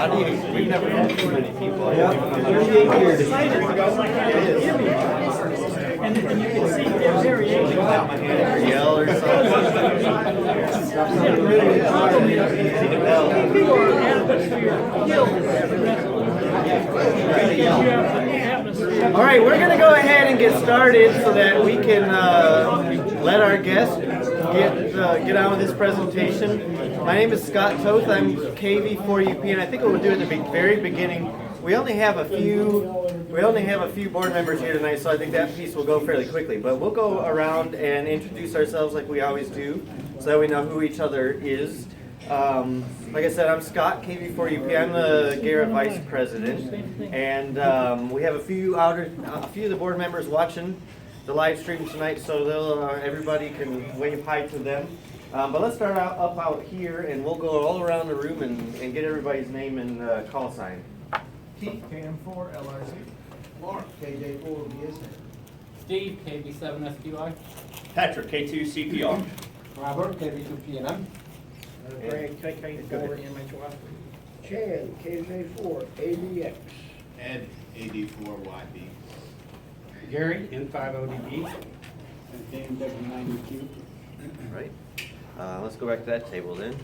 We've never had too many people. Yeah, 38 years. And you can see their variation. Yell or something. All right, we're going to go ahead and get started so that we can let our guest get on with this presentation. My name is Scott Toth. I'm KV4UP, and I think what we'll do at the very beginning, we only have a few board members here tonight, so I think that piece will go fairly quickly. But we'll go around and introduce ourselves like we always do, so that we know who each other is. Like I said, I'm Scott, KV4UP. I'm the GARA Vice President, and we have a few of the board members watching the live stream tonight, so everybody can wave hi to them. But let's start out here, and we'll go all around the room and get everybody's name and call sign. Keith, KM4 LRC. Mark, KJ4 BSN. Steve, KB7SQI. Patrick, K2 CPR. Robert, KV2 PNM. Greg, KK4 MHY. Chad, KJ4 ADX. Ed, AD4YB. Gary, N50DB. And KMW90Q. Right. Let's go back to that table then.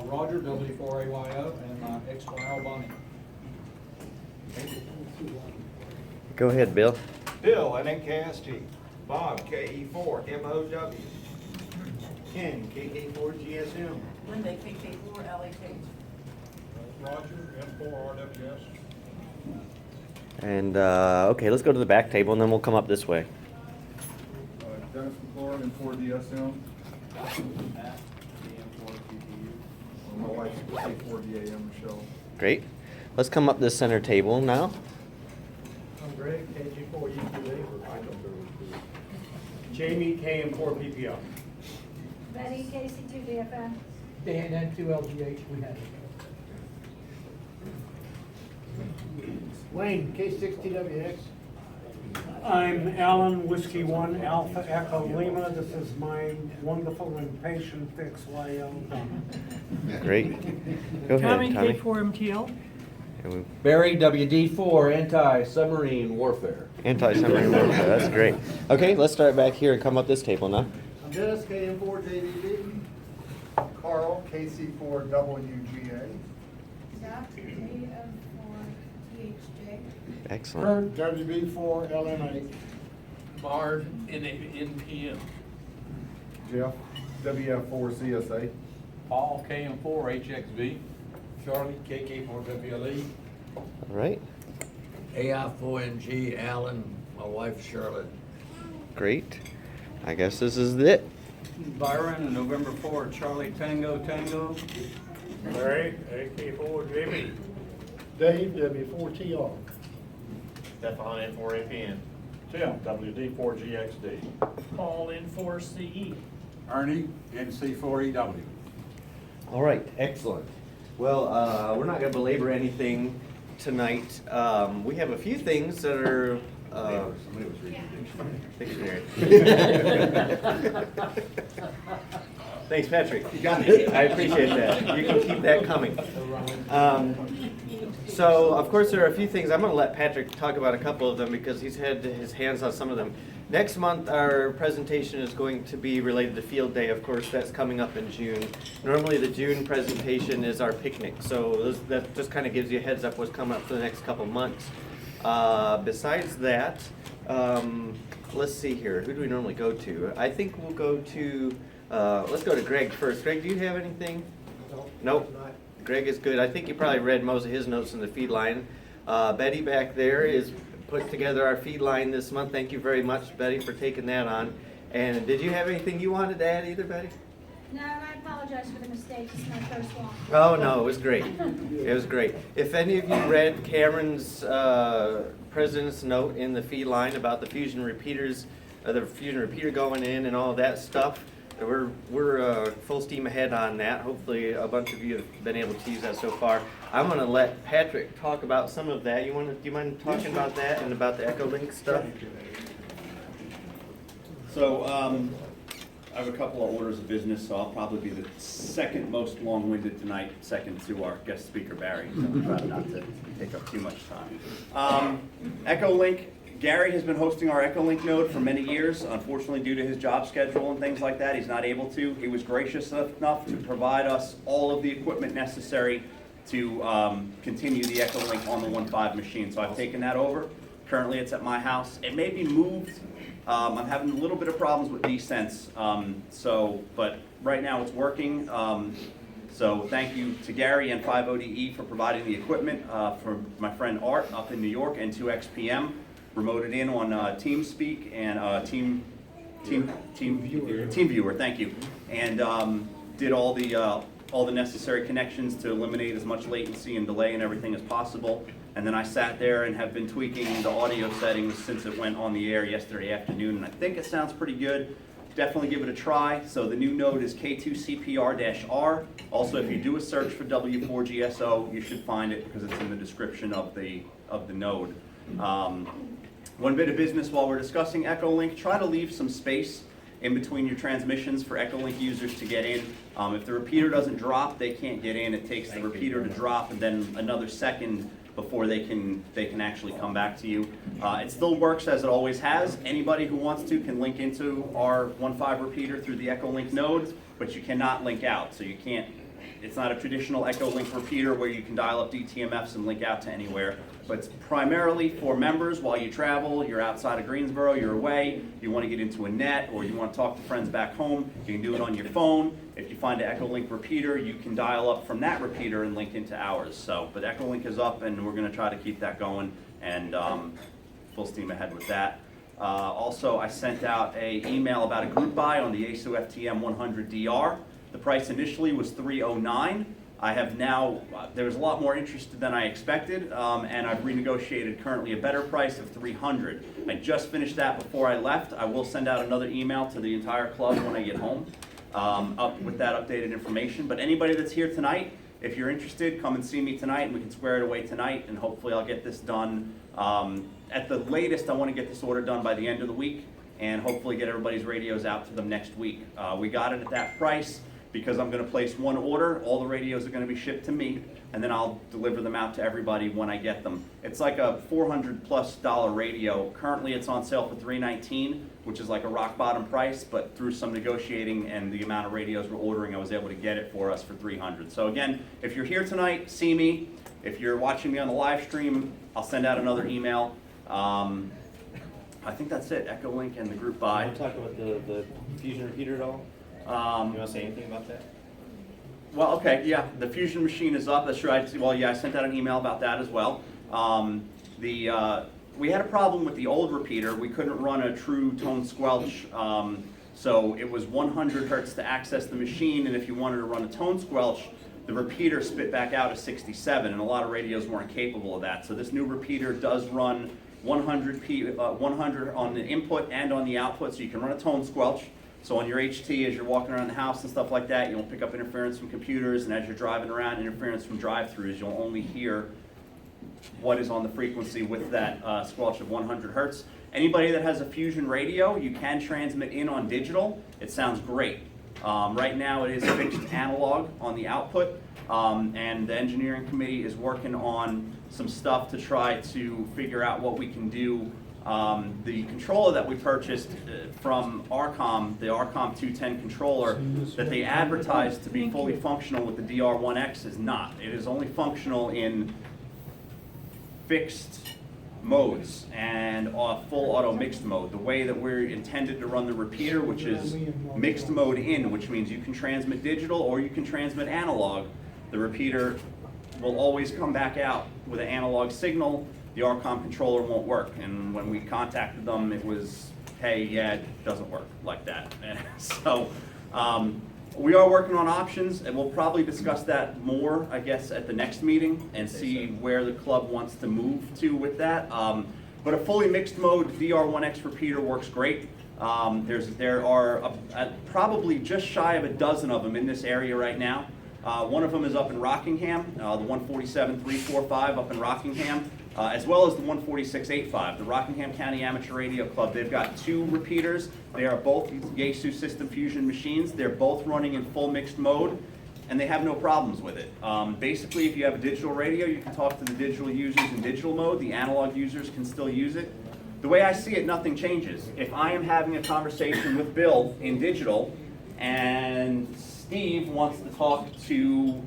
Roger, W4AYO, and XYL Bonnie. Go ahead, Bill. Bill, NKST. Bob, KE4MOW. Ken, KK4GSM. Linda, KK4 LHH. Roger, M4RWS. And okay, let's go to the back table, and then we'll come up this way. Dennis McClure, N4DSM. My wife's K4DAM, Michelle. Great. Let's come up this center table now. I'm Greg, KG4UQA. Jamie, KM4PPR. Betty, KC2DFM. Dan, N2LGH, we had it. Wayne, K6TWX. I'm Alan, Whiskey 1 Alpha Echo Lima. This is my wonderful and patient XYL Donna. Great. Go ahead, Tommy, Tommy. K4MTL. And we- Barry, WD4 Anti-Submarine Warfare. Anti-submarine warfare. That's great. Okay, let's start back here and come up this table now. I'm Dennis, KM4JDB. Carl, KC4WGA. Zach, KM4THJ. Excellent. WB4LMA. Bard, NPM. Jeff, WF4CSA. Paul, KM4HXV. Charlie, KK4WLE. All right. AI4NG, Alan, my wife Charlotte. Great. I guess this is it. Byron, November 4, Charlie Tango Tango. Larry, AK4JB. Dave, W4TR. Stefan, N4APN. Tim, WD4GXD. Paul, N4CE. Ernie, NC4EW. All right. Excellent. Well, we're not going to belabor anything tonight. We have a few things that are. Somebody was reading Dictionary. Thanks, Patrick. You got it. I appreciate that. You can keep that coming. So, of course, there are a few things. I'm going to let Patrick talk about a couple of them because he's had his hands on some of them. Next month, our presentation is going to be related to Field Day. Of course, that's coming up in June. Normally, the June presentation is our picnic. So that just kind of gives you a heads up what's coming up for the next couple months. Besides that, let's see here. Who do we normally go to? I think we'll go to, let's go to Greg first. Greg, do you have anything? Nope. Greg is good. I think you probably read most of his notes in the feed line. Betty back there is put together our feed line this month. Thank you very much, Betty, for taking that on. And did you have anything you wanted to add either, Betty? No, and I apologize for the mistake. It's my first one. Oh, no, it was great. It was great. If any of you read Cameron's president's note in the feed line about the fusion repeaters, the fusion repeater going in and all that stuff, we're full steam ahead on that. Hopefully a bunch of you have been able to use that so far. I'm going to let Patrick talk about some of that. Do you mind talking about that and about the Echolink stuff? So I have a couple of orders of business, so I'll probably be the second most long-winded tonight, second to our guest speaker, Barry. So I'll try not to take up too much time. EchoLink, Gary has been hosting our EchoLink node for many years. Unfortunately, due to his job schedule and things like that, he's not able to. He was gracious enough to provide us all of the equipment necessary to continue the EchoLink on the 1.5 machine. So I've taken that over. Currently, it's at my house. It may be moved. I'm having a little bit of problems with descents, but right now it's working. So thank you to Gary and 50DE for providing the equipment, for my friend Art up in New York and 2XPM, remoted in on TeamSpeak and TeamViewer, thank you, and did all the necessary connections to eliminate as much latency and delay and everything as possible. And then I sat there and have been tweaking the audio settings since it went on the air yesterday afternoon, and I think it sounds pretty good. Definitely give it a try. So the new node is K2CPR-R. Also, if you do a search for W4GSO, you should find it because it's in the description of the node. One bit of business while we're discussing EchoLink, try to leave some space in between your transmissions for EchoLink users to get in. If the repeater doesn't drop, they can't get in. It takes the repeater to drop and then another second before they can actually come back to you. It still works as it always has. Anybody who wants to can link into our 1.5 repeater through the EchoLink node, but you cannot link out. So you can't, it's not a traditional EchoLink repeater where you can dial up DTMFs and link out to anywhere. But it's primarily for members while you travel, you're outside of Greensboro, you're away, you want to get into a net, or you want to talk to friends back home, you can do it on your phone. If you find an EchoLink repeater, you can dial up from that repeater and link into ours. So, but EchoLink is up, and we're going to try to keep that going, and full steam ahead with that. Also, I sent out an email about a group buy on the ASU FTM 100DR. The price initially was $309. I have now, there's a lot more interest than I expected, and I've renegotiated currently a better price of $300. I just finished that before I left. I will send out another email to the entire club when I get home with that updated information. But anybody that's here tonight, if you're interested, come and see me tonight, and we can square it away tonight, and hopefully I'll get this done. At the latest, I want to get this order done by the end of the week, and hopefully get everybody's radios out to them next week. We got it at that price because I'm going to place one order. All the radios are going to be shipped to me, and then I'll deliver them out to everybody when I get them. It's like a $400+ radio. Currently it's on sale for $319, which is like a rock bottom price, but through some negotiating and the amount of radios we're ordering, I was able to get it for us for $300. So again, if you're here tonight, see me. If you're watching me on the live stream, I'll send out another email. I think that's it, EchoLink and the group buy. Want to talk about the Fusion repeater at all? You want to say anything about that? Well, okay, yeah, the Fusion machine is up. That's right. Well, yeah, I sent out an email about that as well. We had a problem with the old repeater. We couldn't run a true tone squelch, so it was 100 hertz to access the machine, and if you wanted to run a tone squelch, the repeater spit back out a 67, and a lot of radios weren't capable of that. So this new repeater does run 100 on the input and on the output, so you can run a tone squelch. So on your HT, as you're walking around the house and stuff like that, you won't pick up interference from computers, and as you're driving around, interference from drive-thrus, you'll only hear what is on the frequency with that squelch of 100 hertz. Anybody that has a Fusion radio, you can transmit in on digital. It sounds great. Right now it is fixed analog on the output, and the engineering committee is working on some stuff to try to figure out what we can do. The controller that we purchased from Arcom, the Arcom 210 controller, that they advertised to be fully functional with the DR1X is not. It is only functional in fixed modes and full auto mixed mode. The way that we're intended to run the repeater, which is mixed mode in, which means you can transmit digital or you can transmit analog. The repeater will always come back out with an analog signal. The Arcom controller won't work, and when we contacted them, it was, hey, yeah, it doesn't work like that. And so we are working on options, and we'll probably discuss that more, I guess, at the next meeting and see where the club wants to move to with that. But a fully mixed mode DR1X repeater works great. There are probably just shy of a dozen of them in this area right now. One of them is up in Rockingham, the 147-345 up in Rockingham. as well as the 146.85, the Rockingham County Amateur Radio Club. They've got 2 repeaters. They are both Yaesu System Fusion machines. They're both running in full mixed mode, and they have no problems with it. Basically, if you have a digital radio, you can talk to the digital users in digital mode. The analog users can still use it. The way I see it, nothing changes. If I am having a conversation with Bill in digital, and Steve wants to talk to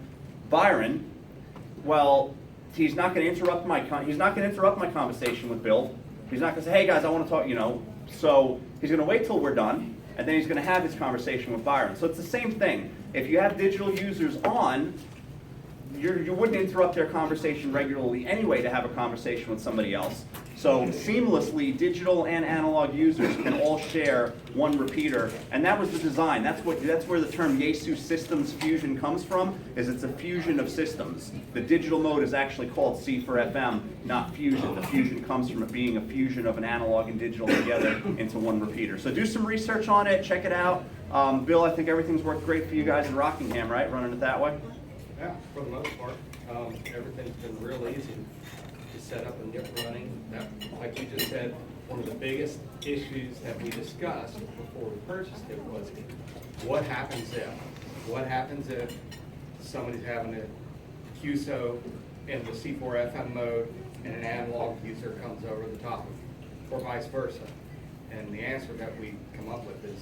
Byron, well, he's not going to interrupt my conversation with Bill. He's not going to say, "Hey guys, I want to talk," So he's going to wait till we're done, and then he's going to have his conversation with Byron. So it's the same thing. If you have digital users on, you wouldn't interrupt their conversation regularly anyway to have a conversation with somebody else. So seamlessly, digital and analog users can all share one repeater, and that was the design. That's where the term Yaesu Systems Fusion comes from. It's a fusion of systems. The digital mode is actually called C4FM, not fusion. The fusion comes from it being a fusion of an analog and digital together into one repeater. So do some research on it. Check it out. Bill, I think everything's worked great for you guys in Rockingham, right? Running it that way. Yeah, for the most part, everything's been real easy to set up and get running. That, like you just said, one of the biggest issues that we discussed before we purchased it was what happens if? What happens if somebody's having a QSO in the C4FM mode and an analog user comes over the top of it, or vice versa? And the answer that we come up with is,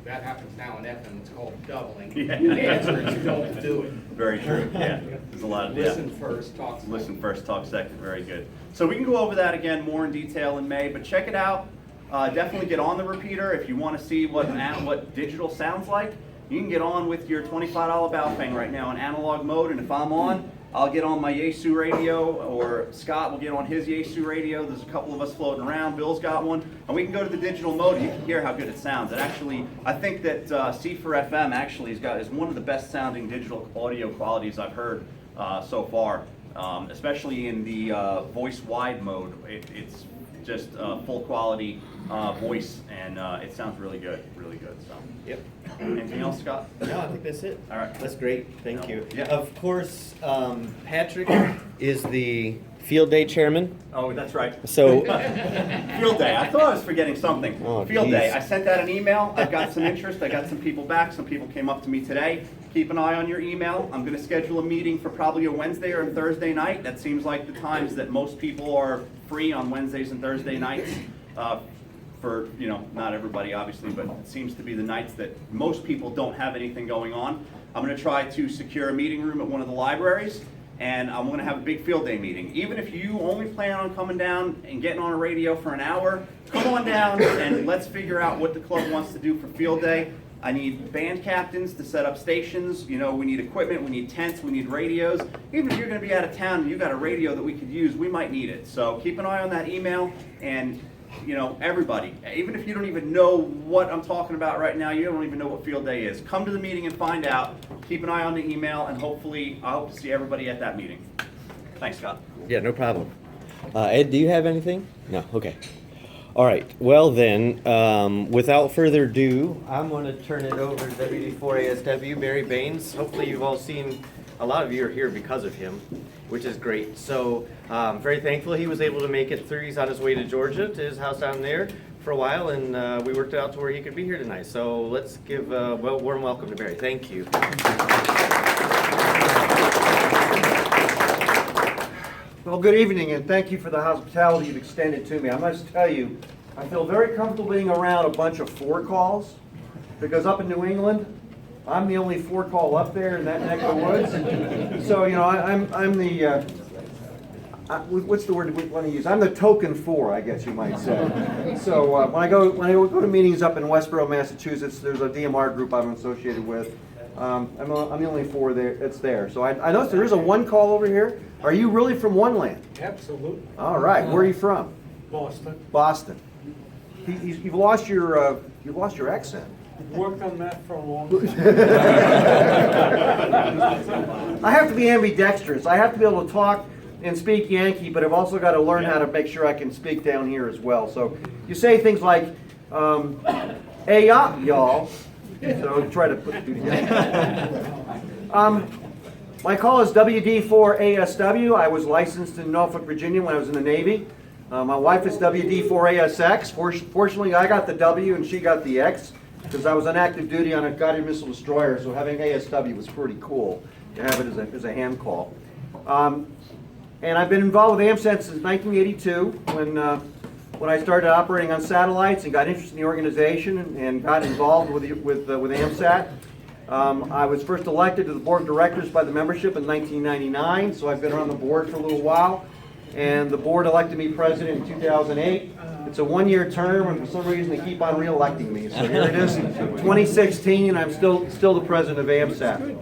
that happens now in FM, it's called doubling. Yeah. The answer is don't do it. Very true, yeah. There's a lot of, Listen first, talk second. Listen first, talk second, very good. So we can go over that again more in detail in May, but check it out. Definitely get on the repeater if you want to see what digital sounds like. You can get on with your $25 Baofeng right now in analog mode, and if I'm on, I'll get on my Yaesu radio, or Scott will get on his Yaesu radio. There's a couple of us floating around. Bill's got one, and we can go to the digital mode. You can hear how good it sounds. It actually, I think that C4FM actually is one of the best sounding digital audio qualities I've heard so far, especially in the voice wide mode. It's just full quality voice, and it sounds really good, really good. So. Yep. Anything else, Scott? No, I think that's it. All right. That's great. Thank you. Yeah. Of course, Patrick is the field day chairman. Oh, that's right. So Field day. I thought I was forgetting something. Oh, Field geez. day. I sent out an email. I've got some interest. I got some people back. Some people came up to me today. Keep an eye on your email. I'm going to schedule a meeting for probably a Wednesday or a Thursday night. That seems like the times that most people are free on Wednesdays and Thursday nights. For, not everybody obviously, but it seems to be the nights that most people don't have anything going on. I'm going to try to secure a meeting room at one of the libraries, and I'm going to have a big field day meeting. Even if you only plan on coming down and getting on a radio for an hour, come on down and let's figure out what the club wants to do for field day. I need band captains to set up stations. We need equipment, we need tents, we need radios. Even if you're going to be out of town and you've got a radio that we could use, we might need it. So keep an eye on that email, and everybody, even if you don't even know what I'm talking about right now, you don't even know what field day is, come to the meeting and find out. Keep an eye on the email, and hopefully I hope to see everybody at that meeting. Thanks, Scott. yeah, no problem. Ed, do you have anything? No. Okay. All right. Well then, without further ado, I'm going to turn it over to WD4ASW Barry Baines. Hopefully, you've all seen. A lot of you are here because of him, which is great. So very thankful he was able to make it through. He's on his way to Georgia, to his house down there for a while, and we worked it out to where he could be here tonight. So let's give a warm welcome to Barry. Thank you. Well, good evening, and thank you for the hospitality you've extended to me. I must tell you, I feel very comfortable being around a bunch of four calls, because up in New England, I'm the only four call up there in that neck of the woods. So, I'm the, what's the word we want to use? I'm the token four, I guess you might say. So when I go to meetings up in Westboro, Massachusetts, there's a DMR group I'm associated with. I'm the only four there that's there. So I noticed there is a one call over here. Are you really from one land? Absolutely. All right. Where are you from? Boston. Boston. You've lost your accent. Worked on that for a long time. I have to be ambidextrous. I have to be able to talk and speak Yankee, but I've also got to learn how to make sure I can speak down here as well. So you say things like, hey, y'all. So try to put it together. My call is WD4ASW. I was licensed in Norfolk, Virginia when I was in the Navy. My wife is WD4ASX. Fortunately, I got the W and she got the X because I was on active duty on a guided missile destroyer, so having ASW was pretty cool to have it as a hand call. And I've been involved with AMSAT since 1982 when I started operating on satellites and got interested in the organization and got involved with AMSAT. I was first elected to the board of directors by the membership in 1999, so I've been on the board for a little while. And the board elected me president in 2008. It's a one-year term, and for some reason they keep on re-electing me. So here it is, 2016, and I'm still the president of AMSAT.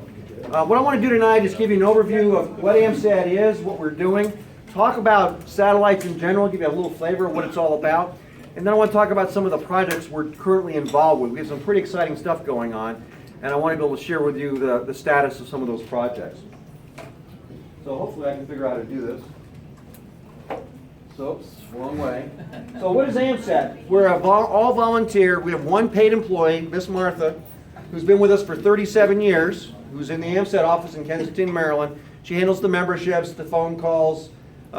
What I want to do tonight is give you an overview of what AMSAT is, what we're doing, talk about satellites in general, give you a little flavor of what it's all about, and then I want to talk about some of the projects we're currently involved with. We have some pretty exciting stuff going on, and I want to be able to share with you the status of some of those projects. So hopefully I can figure out how to do this. So, oops, wrong way. So what is AMSAT? We're all volunteer. We have one paid employee, Miss Martha, who's been with us for 37 years, who's in the AMSAT office in Kensington, Maryland. She handles the memberships, the phone calls.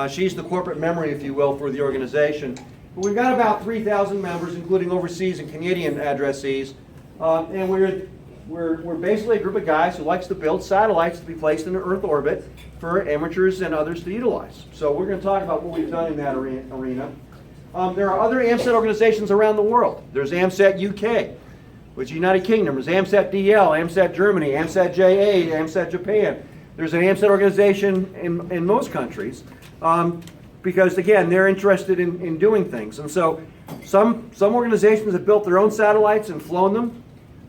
She's the corporate memory, if you will, for the organization. But we've got about 3,000 members, including overseas and Canadian addressees. And we're basically a group of guys who likes to build satellites to be placed in Earth orbit for amateurs and others to utilize. So we're going to talk about what we've done in that arena. There are other AMSAT organizations around the world. There's AMSAT UK, which is United Kingdom. There's AMSAT DL, AMSAT Germany, AMSAT J8, AMSAT Japan. There's an AMSAT organization in most countries because, again, they're interested in doing things. And so some organizations have built their own satellites and flown them.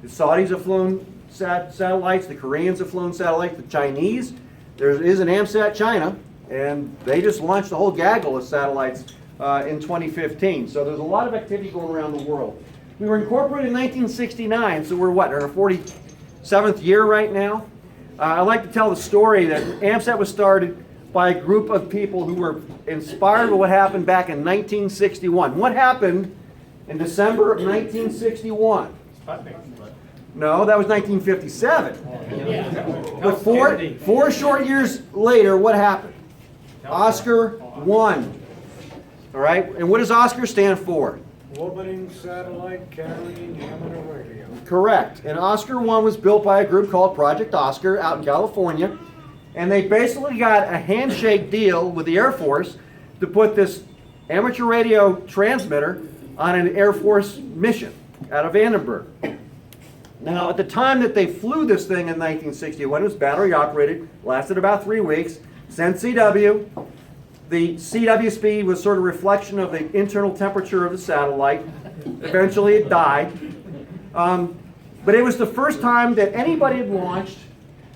The Saudis have flown satellites, the Koreans have flown satellites, the Chinese. There is an AMSAT China, and they just launched a whole gaggle of satellites in 2015. So there's a lot of activity going around the world. We were incorporated in 1969, so we're what, in our 47th year right now? I like to tell the story that AMSAT was started by a group of people who were inspired by what happened back in 1961. What happened in December of 1961? No, that was 1957. But four short years later, what happened? Oscar won. All right, and what does Oscar stand for? Orbiting satellite carrying amateur radio. Correct. And Oscar 1 was built by a group called Project Oscar out in California. And they basically got a handshake deal with the Air Force to put this amateur radio transmitter on an Air Force mission out of Vandenberg. Now, at the time that they flew this thing in 1961, it was battery operated, lasted about 3 weeks, sent CW. The CW speed was sort of a reflection of the internal temperature of the satellite. Eventually it died. But it was the first time that anybody had launched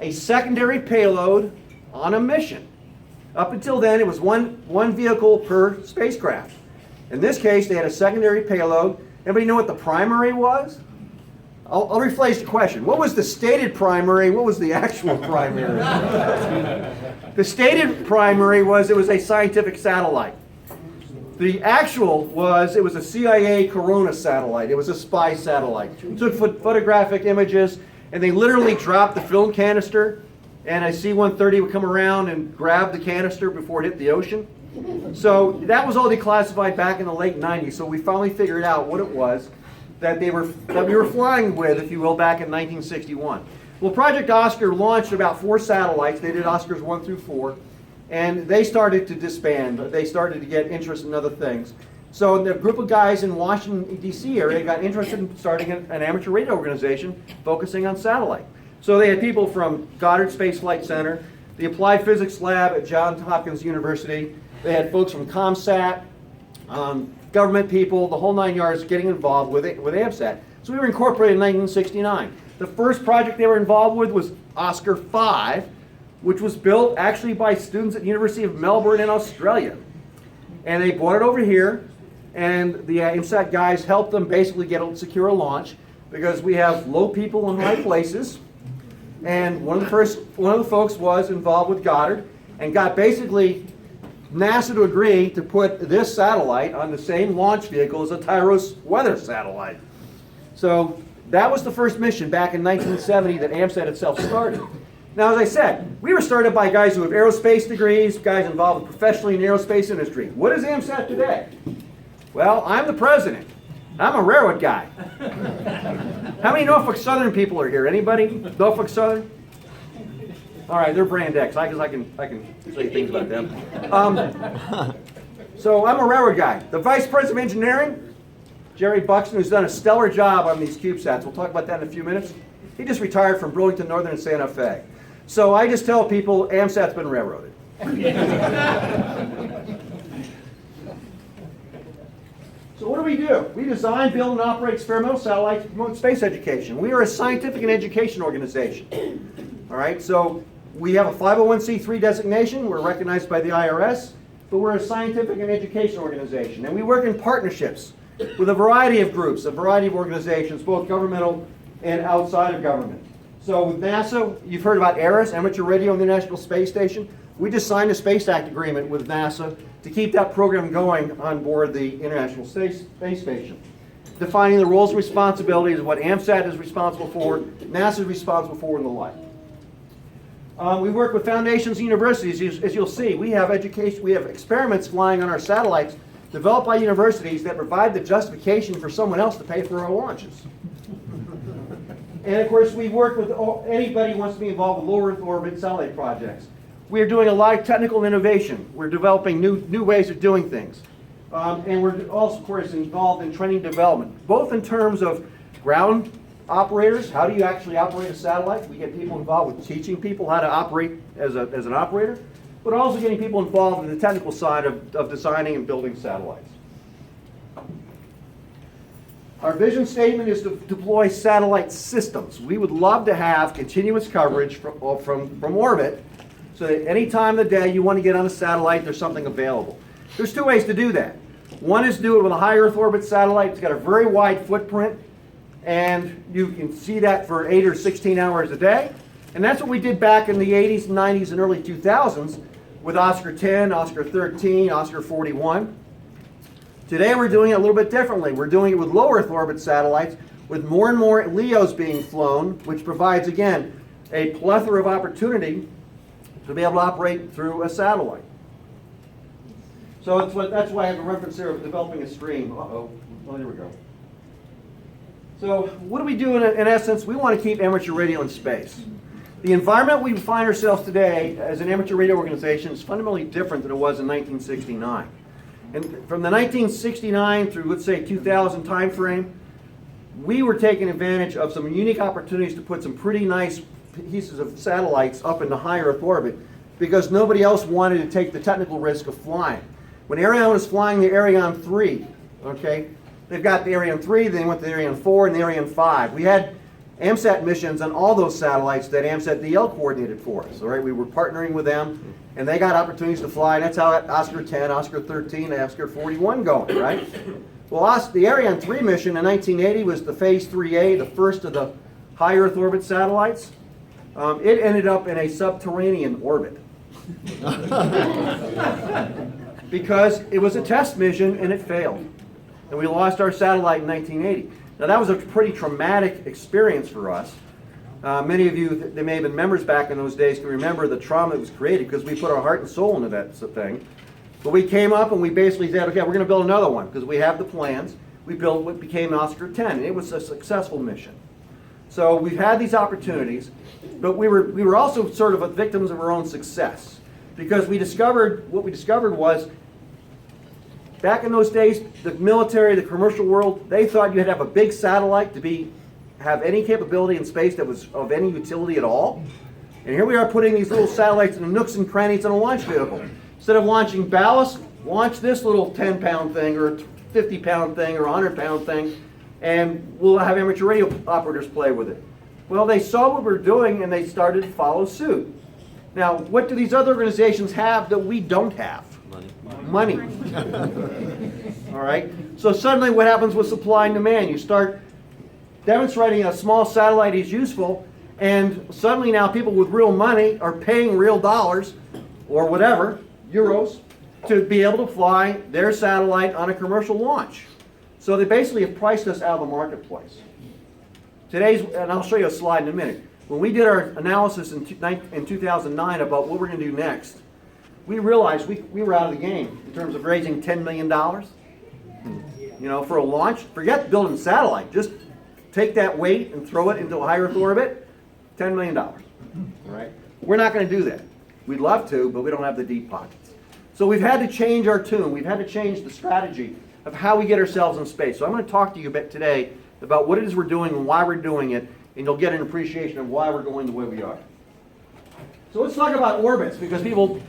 a secondary payload on a mission. Up until then, it was one vehicle per spacecraft. In this case, they had a secondary payload. Anybody know what the primary was? I'll rephrase the question. What was the stated primary? What was the actual primary? The stated primary was it was a scientific satellite. The actual was it was a CIA Corona satellite. It was a spy satellite. It took photographic images, and they literally dropped the film canister, and a C-130 would come around and grab the canister before it hit the ocean. So that was all declassified back in the late 90s. So we finally figured out what it was that we were flying with, if you will, back in 1961. Well, Project Oscar launched about 4 satellites. They did Oscars 1 through 4, and they started to disband. They started to get interest in other things. So the group of guys in Washington, D.C. area got interested in starting an amateur radio organization focusing on satellite. So they had people from Goddard Space Flight Center, the Applied Physics Lab at Johns Hopkins University. They had folks from ComSat, government people, the whole 9 yards getting involved with AMSAT. So we were incorporated in 1969. The first project they were involved with was Oscar 5, which was built actually by students at the University of Melbourne in Australia. And they brought it over here, and the AMSAT guys helped them basically secure a launch because we have low people in high places. And one of the folks was involved with Goddard and got basically NASA to agree to put this satellite on the same launch vehicle as a Tyros weather satellite. So that was the first mission back in 1970 that AMSAT itself started. Now, as I said, we were started by guys who have aerospace degrees, guys involved professionally in the aerospace industry. What is AMSAT today? Well, I'm the president. I'm a railroad guy. How many Norfolk Southern people are here? Anybody? Norfolk Southern? All right, they're brand X. I can say things about them. So I'm a railroad guy. The vice president of engineering, Jerry Buxton, who's done a stellar job on these CubeSats. We'll talk about that in a few minutes. He just retired from Burlington Northern and Santa Fe. So I just tell people AMSAT's been railroaded. So what do? We design, build, and operate experimental satellites to promote space education. We are a scientific and education organization. All right, so we have a 501c3 designation. We're recognized by the IRS, but we're a scientific and education organization. And we work in partnerships with a variety of groups, a variety of organizations, both governmental and outside of government. So with NASA, you've heard about ARIS, Amateur Radio on the International Space Station. We just signed a Space Act agreement with NASA to keep that program going on board the International Space Station. Defining the roles and responsibilities of what AMSAT is responsible for, NASA is responsible for, and the like. We work with foundations and universities. As you'll see, we have education, we have experiments flying on our satellites developed by universities that provide the justification for someone else to pay for our launches. And of course, we work with anybody who wants to be involved with low Earth orbit satellite projects. We are doing a lot of technical innovation. We're developing new ways of doing things. And we're also, of course, involved in training development, both in terms of ground operators. How do you actually operate a satellite? We get people involved with teaching people how to operate as an operator, but also getting people involved in the technical side of designing and building satellites. Our vision statement is to deploy satellite systems. We would love to have continuous coverage from orbit, so that any time of the day you want to get on a satellite, there's something available. There's two ways to do that. One is to do it with a high Earth orbit satellite. It's got a very wide footprint, and you can see that for 8 or 16 hours a day. And that's what we did back in the 80s, 90s, and early 2000s with Oscar 10, Oscar 13, Oscar 41. Today we're doing it a little bit differently. We're doing it with low Earth orbit satellites, with more and more LEOs being flown, which provides, again, a plethora of opportunity to be able to operate through a satellite. So that's why I have a reference here of developing a stream. Uh-oh. Oh, there we go. So what do we do in essence? We want to keep amateur radio in space. The environment we find ourselves today as an amateur radio organization is fundamentally different than it was in 1969. And from the 1969 through, let's say, 2000 time frame, we were taking advantage of some unique opportunities to put some pretty nice pieces of satellites up into high Earth orbit because nobody else wanted to take the technical risk of flying. When Ariane was flying the Ariane 3, okay, they've got the Ariane 3, then they went to the Ariane 4 and the Ariane 5. We had AMSAT missions on all those satellites that AMSAT DL coordinated for us. All right, we were partnering with them, and they got opportunities to fly, and that's how Oscar 10, Oscar 13, and Oscar 41 going, right? Well, the Ariane 3 mission in 1980 was the Phase 3A, the first of the high Earth orbit satellites. It ended up in a subterranean orbit because it was a test mission and it failed. And we lost our satellite in 1980. Now that was a pretty traumatic experience for us. Many of you that may have been members back in those days can remember the trauma that was created because we put our heart and soul into that thing. But we came up and we basically said, okay, we're going to build another one because we have the plans. We built what became Oscar 10, and it was a successful mission. So we've had these opportunities, but we were also sort of victims of our own success because what we discovered was back in those days, the military, the commercial world, they thought you had to have a big satellite to have any capability in space that was of any utility at all. And here we are putting these little satellites in the nooks and crannies in a launch vehicle. Instead of launching ballast, launch this little 10-pound thing or 50-pound thing or 100-pound thing, and we'll have amateur radio operators play with it. Well, they saw what we're doing and they started to follow suit. Now, what do these other organizations have that we don't have? Money. All right? So suddenly what happens with supply and demand? You start demonstrating a small satellite is useful, and suddenly now people with real money are paying real dollars or whatever, euros, to be able to fly their satellite on a commercial launch. So they basically have priced us out of the marketplace. And I'll show you a slide in a minute. when we did our analysis in 2009 about what we're going to do next, we realized we were out of the game in terms of raising $10 million. You know, for a launch, forget building a satellite. Just take that weight and throw it into a high Earth orbit, $10 million. All right? We're not going to do that. We'd love to, but we don't have the deep pockets. So we've had to change our tune. We've had to change the strategy of how we get ourselves in space. So I'm going to talk to you a bit today about what it is we're doing and why we're doing it, and you'll get an appreciation of why we're going the way we are. So let's talk about orbits, because people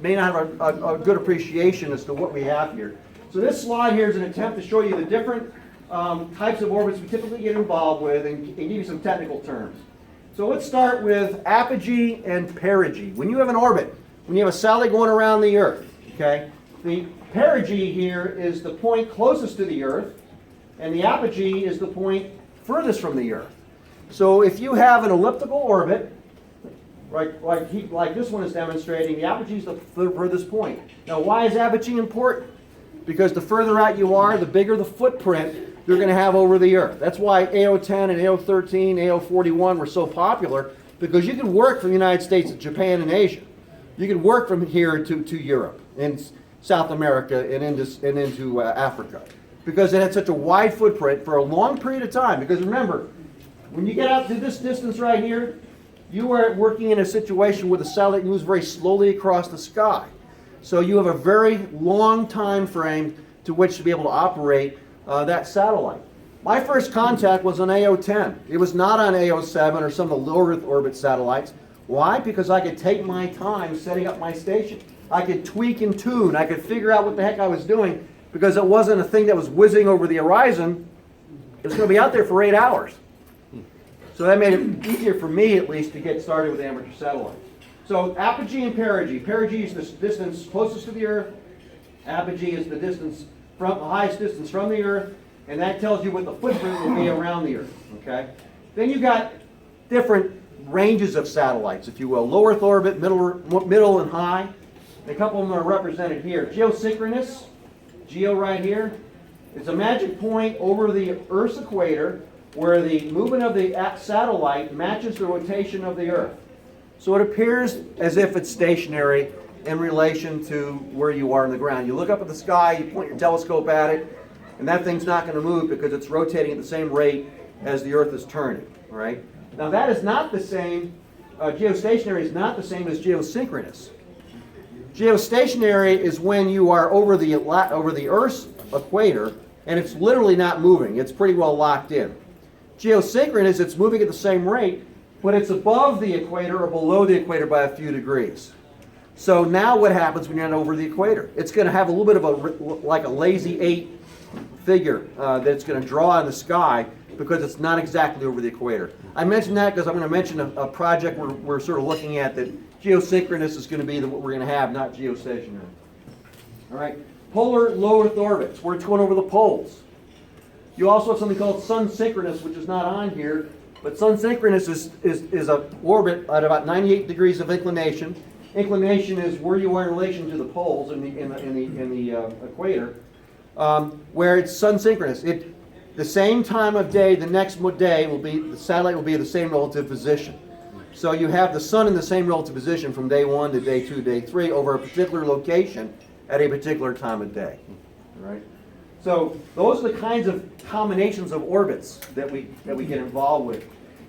may not have a good appreciation as to what we have here. So this slide here is an attempt to show you the different types of orbits we typically get involved with and give you some technical terms. So let's start with apogee and perigee. When you have an orbit, when you have a satellite going around the Earth, okay, the perigee here is the point closest to the Earth, and the apogee is the point furthest from the Earth. So if you have an elliptical orbit, like this one is demonstrating, the apogee is the furthest point. Now, why is apogee important? Because the further out you are, the bigger the footprint you're going to have over the Earth. That's why AO10 and AO13, AO41 were so popular, because you can work from the United States to Japan and Asia. You can work from here to Europe and South America and into Africa, because it had such a wide footprint for a long period of time. Because remember, when you get out to this distance right here, you are working in a situation where the satellite moves very slowly across the sky. So you have a very long time frame to which to be able to operate that satellite. My first contact was on AO10. It was not on AO7 or some of the low Earth orbit satellites. Why? Because I could take my time setting up my station. I could tweak and tune. I could figure out what the heck I was doing, because it wasn't a thing that was whizzing over the horizon. It was going to be out there for 8 hours. So that made it easier for me, at least, to get started with amateur satellites. So apogee and perigee. Perigee is the distance closest to the Earth. Apogee is the distance from the highest distance from the Earth, and that tells you what the footprint will be around the Earth. Okay. Then you got different ranges of satellites, if you will: low Earth orbit, middle, and high. A couple of them are represented here. Geosynchronous, geo right here, it's a magic point over the Earth's equator where the movement of the satellite matches the rotation of the Earth. So it appears as if it's stationary in relation to where you are on the ground. You look up at the sky, you point your telescope at it, and that thing's not going to move because it's rotating at the same rate as the Earth is turning. All right? Now that is not the same, geostationary is not the same as geosynchronous. Geostationary is when you are over the Earth's equator and it's literally not moving. It's pretty well locked in. Geosynchronous, it's moving at the same rate, but it's above the equator or below the equator by a few degrees. So now what happens when you're not over the equator? It's going to have a little bit of like a lazy 8 figure that it's going to draw in the sky because it's not exactly over the equator. I mentioned that because I'm going to mention a project we're sort of looking at that geosynchronous is going to be what we're going to have, not geostationary. All right, polar low Earth orbits, where it's going over the poles. You also have something called sun synchronous, which is not on here, but sun synchronous is an orbit at about 98 degrees of inclination. Inclination is where you are in relation to the poles in the equator, where it's sun synchronous. The same time of day, the next day the satellite will be in the same relative position. So you have the sun in the same relative position from day 1 to day 2, day 3 over a particular location at a particular time of day. All right? So those are the kinds of combinations of orbits that we get involved with.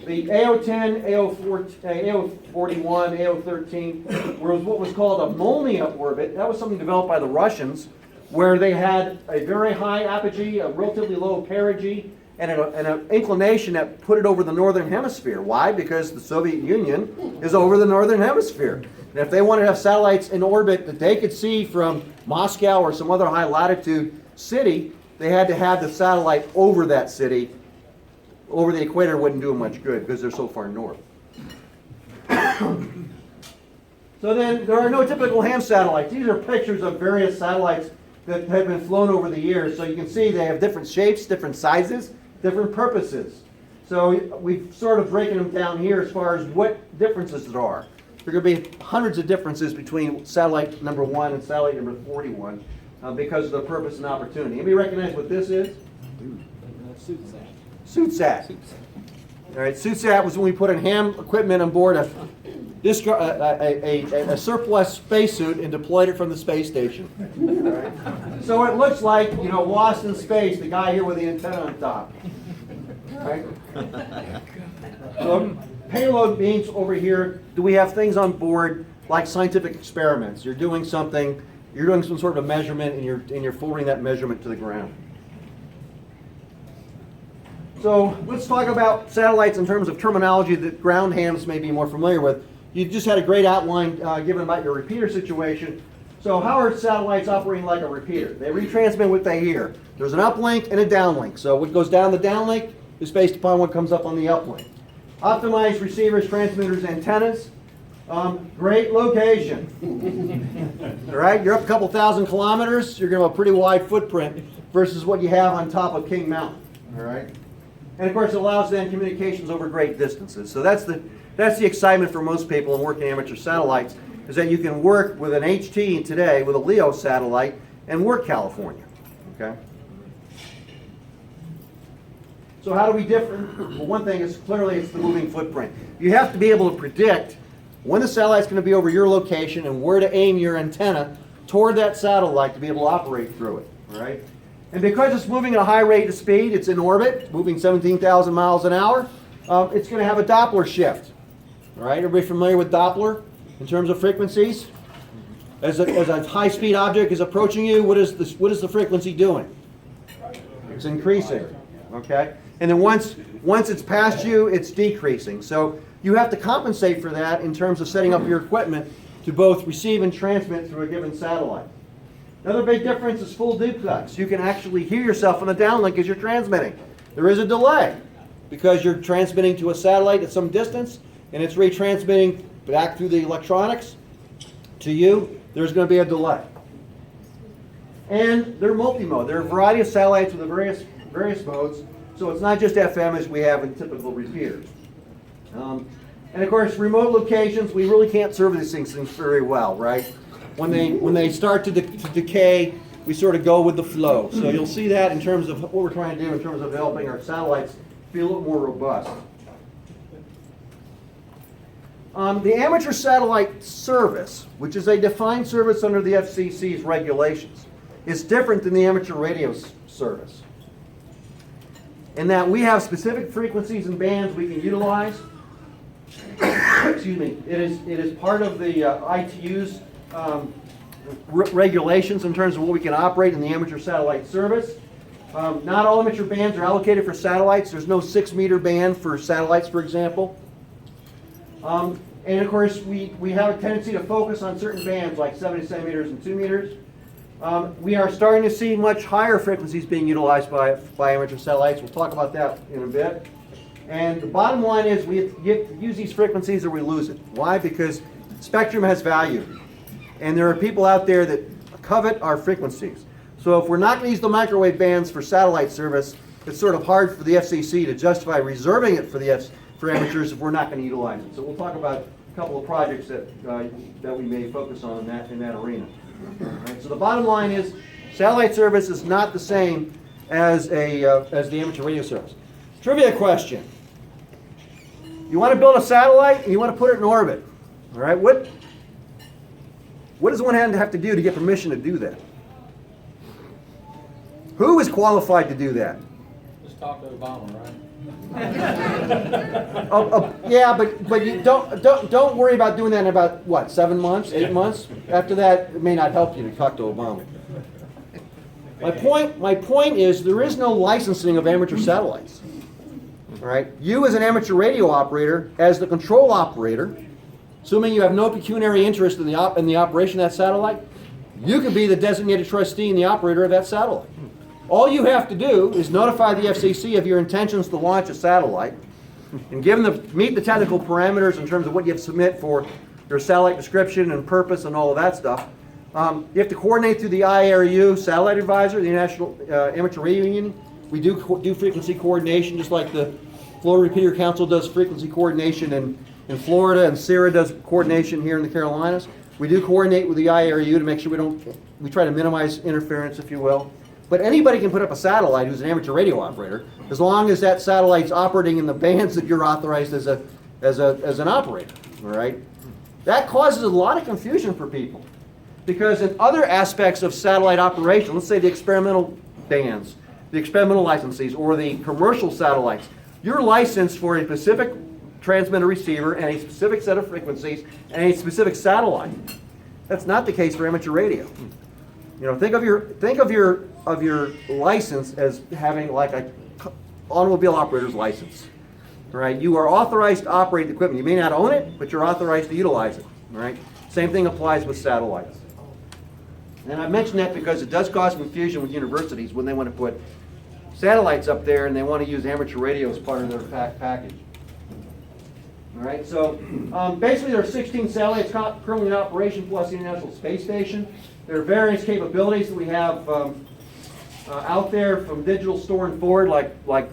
The AO10, AO41, AO13 was what was called a Molniya orbit. That was something developed by the Russians, where they had a very high apogee, a relatively low perigee, and an inclination that put it over the northern hemisphere. Why? Because the Soviet Union is over the northern hemisphere. And if they wanted to have satellites in orbit that they could see from Moscow or some other high latitude city, they had to have the satellite over that city. Over the equator wouldn't do them much good because they're so far north. So then there are no typical ham satellites. These are pictures of various satellites that have been flown over the years. So you can see they have different shapes, different sizes, different purposes. So we've sort of breaking them down here as far as what differences there are. There are going to be hundreds of differences between satellite number 1 and satellite number 41 because of the purpose and opportunity. Anybody recognize what this is? SuitSat. All right, SUSAT was when we put in ham equipment on board a surplus spacesuit and deployed it from the space station. All right? So it looks like, you know, lost in space, the guy here with the antenna on top. All right? So payload means over here, do we have things on board like scientific experiments? You're doing something, you're doing some sort of a measurement, and you're forwarding that measurement to the ground. So let's talk about satellites in terms of terminology that ground hams may be more familiar with. You just had a great outline given about your repeater situation. So how are satellites operating like a repeater? They retransmit what they hear. There's an uplink and a downlink. So what goes down the downlink is based upon what comes up on the uplink. Optimized receivers, transmitters, antennas. Great location. All right, you're up a couple thousand kilometers. You're going to have a pretty wide footprint versus what you have on top of King Mountain. All right. And of course, it allows then communications over great distances. So that's the excitement for most people in working amateur satellites, is that you can work with an HT today with a LEO satellite and work California. Okay. So how do we differ? Well, one thing is clearly it's the moving footprint. You have to be able to predict when the satellite's going to be over your location and where to aim your antenna toward that satellite to be able to operate through it. All right. And because it's moving at a high rate of speed, it's in orbit, moving 17,000 miles an hour, it's going to have a Doppler shift. All right, everybody familiar with Doppler in terms of frequencies? As a high-speed object is approaching you, what is the frequency doing? It's increasing. Okay, and then once it's past you, it's decreasing. So you have to compensate for that in terms of setting up your equipment to both receive and transmit through a given satellite. Another big difference is full duplex. You can actually hear yourself on the downlink as you're transmitting. There is a delay because you're transmitting to a satellite at some distance and it's retransmitting back through the electronics to you. There's going to be a delay. And they're multi-mode. There are a variety of satellites with the various modes, so it's not just FM as we have in typical repeaters. And of course, remote locations, we really can't serve these things very well, right? When they start to decay, we sort of go with the flow. So you'll see that in terms of what we're trying to do in terms of developing our satellites to be a little more robust. The amateur satellite service, which is a defined service under the FCC's regulations, is different than the amateur radio service, in that we have specific frequencies and bands we can utilize. Excuse me. It is part of the ITU's regulations in terms of what we can operate in the amateur satellite service. Not all amateur bands are allocated for satellites. There's no 6-meter band for satellites, for example. And of course, we have a tendency to focus on certain bands like 70 centimeters and 2 meters. We are starting to see much higher frequencies being utilized by amateur satellites. We'll talk about that in a bit. And the bottom line is we have to use these frequencies or we lose it. Why? Because spectrum has value. And there are people out there that covet our frequencies. So if we're not going to use the microwave bands for satellite service, it's sort of hard for the FCC to justify reserving it for amateurs if we're not going to utilize it. So we'll talk about a couple of projects that we may focus on in that arena. All right, so the bottom line is satellite service is not the same as the amateur radio service. Trivia question. You want to build a satellite and you want to put it in orbit. All right, what does one have to do to get permission to do that? Who is qualified to do that? Just talk to Obama, right? Yeah, but you don't worry about doing that in about what, 7 months, 8 months? After that, it may not help you to talk to Obama. My point is there is no licensing of amateur satellites. All right, you as an amateur radio operator, as the control operator, assuming you have no pecuniary interest in the operation of that satellite, you can be the designated trustee and the operator of that satellite. All you have to do is notify the FCC of your intentions to launch a satellite and meet the technical parameters in terms of what you have to submit for your satellite description and purpose and all of that stuff. You have to coordinate through the IRU Satellite Advisor, the International Amateur Radio Union. We do frequency coordination just like the Florida Repeater Council does frequency coordination in Florida, and CIRA does coordination here in the Carolinas. We do coordinate with the IRU to make sure we try to minimize interference, if you will. But anybody can put up a satellite who's an amateur radio operator, as long as that satellite's operating in the bands that you're authorized as an operator, all right? That causes a lot of confusion for people. Because in other aspects of satellite operation, let's say the experimental bands, the experimental licensees, or the commercial satellites, you're licensed for a specific transmitter receiver and a specific set of frequencies and a specific satellite. That's not the case for amateur radio. You know, think of your license as having like a automobile operator's license. Right? You are authorized to operate the equipment. You may not own it, but you're authorized to utilize it. Right? Same thing applies with satellites. And I mention that because it does cause confusion with universities when they want to put satellites up there and they want to use amateur radio as part of their package. All right, so basically there are 16 satellites currently in operation plus the International Space Station. There are various capabilities that we have out there, from digital store and forward, like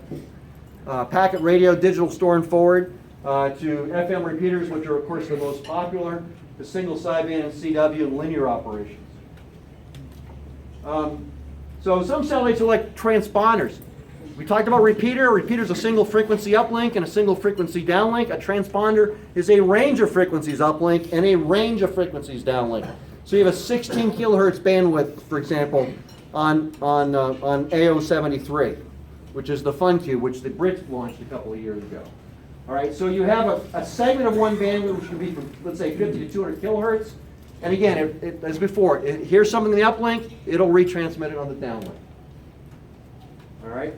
packet radio, digital store and forward, to FM repeaters, which are of course the most popular, to single sideband and CW and linear operations. So some satellites are like transponders. We talked about repeater. A repeater is a single frequency uplink and a single frequency downlink. A transponder is a range of frequencies uplink and a range of frequencies downlink. So you have a 16 kilohertz bandwidth, for example, on AO73, which is the FunCube, which the Brits launched a couple of years ago. All right, so you have a segment of one bandwidth, which can be from, let's say, 50 to 200 kilohertz. And again, as before, it hears something in the uplink, it'll retransmit it on the downlink. All right.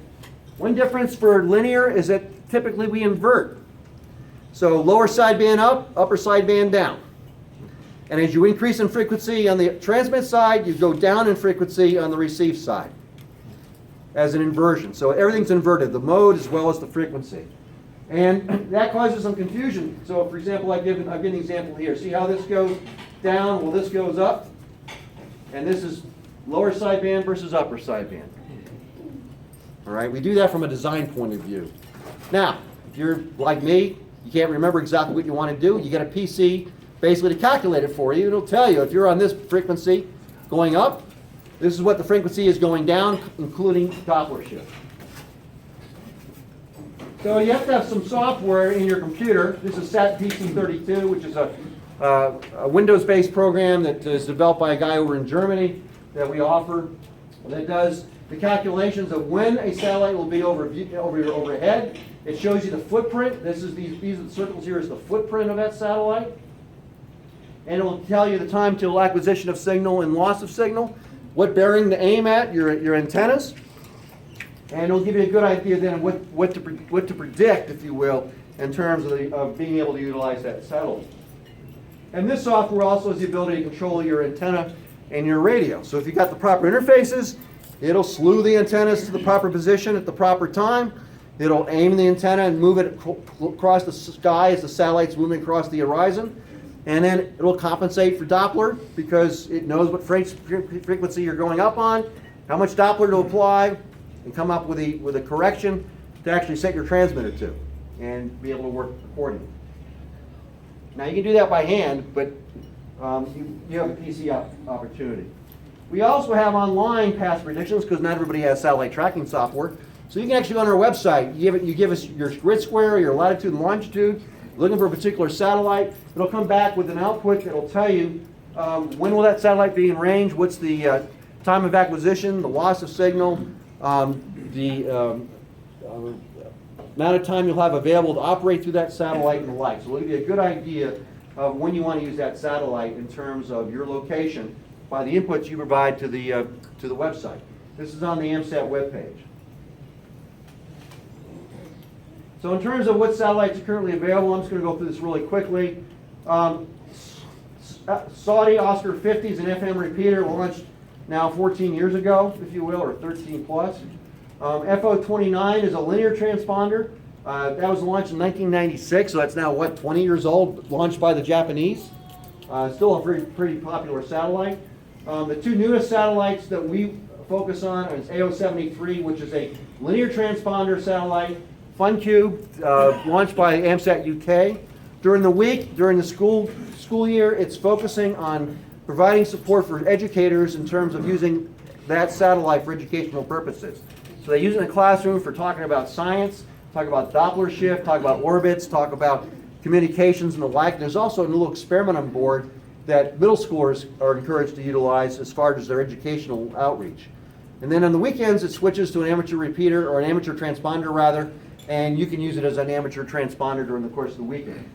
One difference for linear is that typically we invert. So lower sideband up, upper sideband down. And as you increase in frequency on the transmit side, you go down in frequency on the receive side as an inversion. So everything's inverted, the mode as well as the frequency. And that causes some confusion. So for example, I've given an example here. See how this goes down? Well, this goes up. And this is lower sideband versus upper sideband. All right, we do that from a design point of view. Now, if you're like me, you can't remember exactly what you want to do, you get a PC basically to calculate it for you. It'll tell you if you're on this frequency going up, this is what the frequency is going down, including Doppler shift. So you have to have some software in your computer. This is SAT PC32, which is a Windows-based program that is developed by a guy over in Germany that we offer, that does the calculations of when a satellite will be over your overhead. It shows you the footprint. These are the circles here is the footprint of that satellite. And it will tell you the time till acquisition of signal and loss of signal, what bearing to aim at, your antennas. And it'll give you a good idea then of what to predict, if you will, in terms of being able to utilize that satellite. And this software also has the ability to control your antenna and your radio. So if you've got the proper interfaces, it'll slew the antennas to the proper position at the proper time. It'll aim the antenna and move it across the sky as the satellite's moving across the horizon. And then it'll compensate for Doppler because it knows what frequency you're going up on, how much Doppler to apply, and come up with a correction to actually set your transmitter to and be able to work accordingly. Now you can do that by hand, but you have a PC opportunity. We also have online past predictions because not everybody has satellite tracking software. So you can actually go on our website, you give us your grid square, your latitude and longitude, looking for a particular satellite. It'll come back with an output that will tell you when will that satellite be in range, what's the time of acquisition, the loss of signal, the amount of time you'll have available to operate through that satellite and the like. So it'll give you a good idea of when you want to use that satellite in terms of your location by the inputs you provide to the website. This is on the AMSAT webpage. So in terms of what satellites are currently available, I'm just going to go through this really quickly. Saudi Oscar 50s an FM repeater launched now 14 years ago, if you will, or 13 plus. FO29 is a linear transponder. That was launched in 1996, so that's now, 20 years old, launched by the Japanese. Still a pretty popular satellite. The two newest satellites that we focus on is AO73, which is a linear transponder satellite. FunCube, launched by AMSAT UK. During the week, during the school year, it's focusing on providing support for educators in terms of using that satellite for educational purposes. So they use it in the classroom for talking about science, talk about Doppler shift, talk about orbits, talk about communications and the like. There's also a little experiment on board that middle schoolers are encouraged to utilize as far as their educational outreach. And then on the weekends, it switches to an amateur repeater, or an amateur transponder rather, and you can use it as an amateur transponder during the course of the weekend.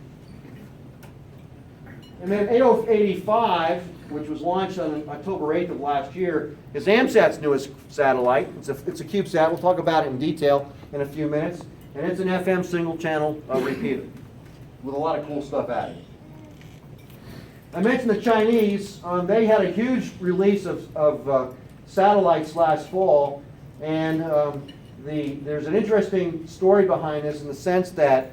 And then 8085, which was launched on October 8th of last year, is AMSAT's newest satellite. It's a CubeSat. We'll talk about it in detail in a few minutes. And it's an FM single channel repeater with a lot of cool stuff added. I mentioned the Chinese. They had a huge release of satellites last fall, and there's an interesting story behind this in the sense that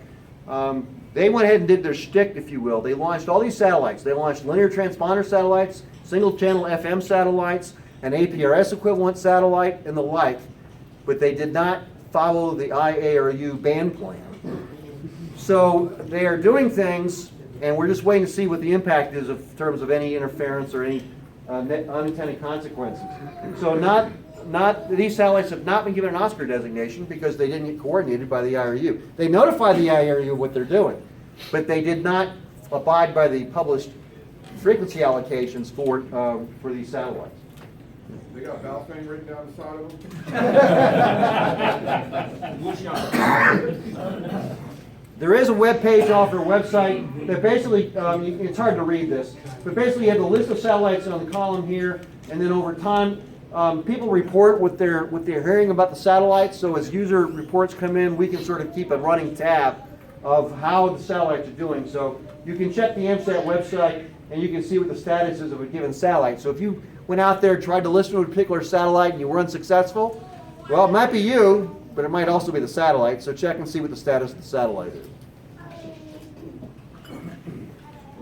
they went ahead and did their shtick, if you will. They launched all these satellites. They launched linear transponder satellites, single channel FM satellites, an APRS equivalent satellite, and the like, but they did not follow the IARU band plan. So they are doing things, and we're just waiting to see what the impact is in terms of any interference or any unintended consequences. So these satellites have not been given an Oscar designation because they didn't get coordinated by the IRU. They notified the IRU of what they're doing, but they did not abide by the published frequency allocations for these satellites. They got Balfame written down the side of them? There is a web page off their website that basically, it's hard to read this, but basically you have the list of satellites on the column here, and then over time, people report what they're hearing about the satellites. So as user reports come in, we can sort of keep a running tab of how the satellites are doing. So you can check the AMSAT website, and you can see what the status is of a given satellite. So if you went out there and tried to listen to a particular satellite and you were unsuccessful, well, it might be you, but it might also be the satellite. So check and see what the status of the satellite is.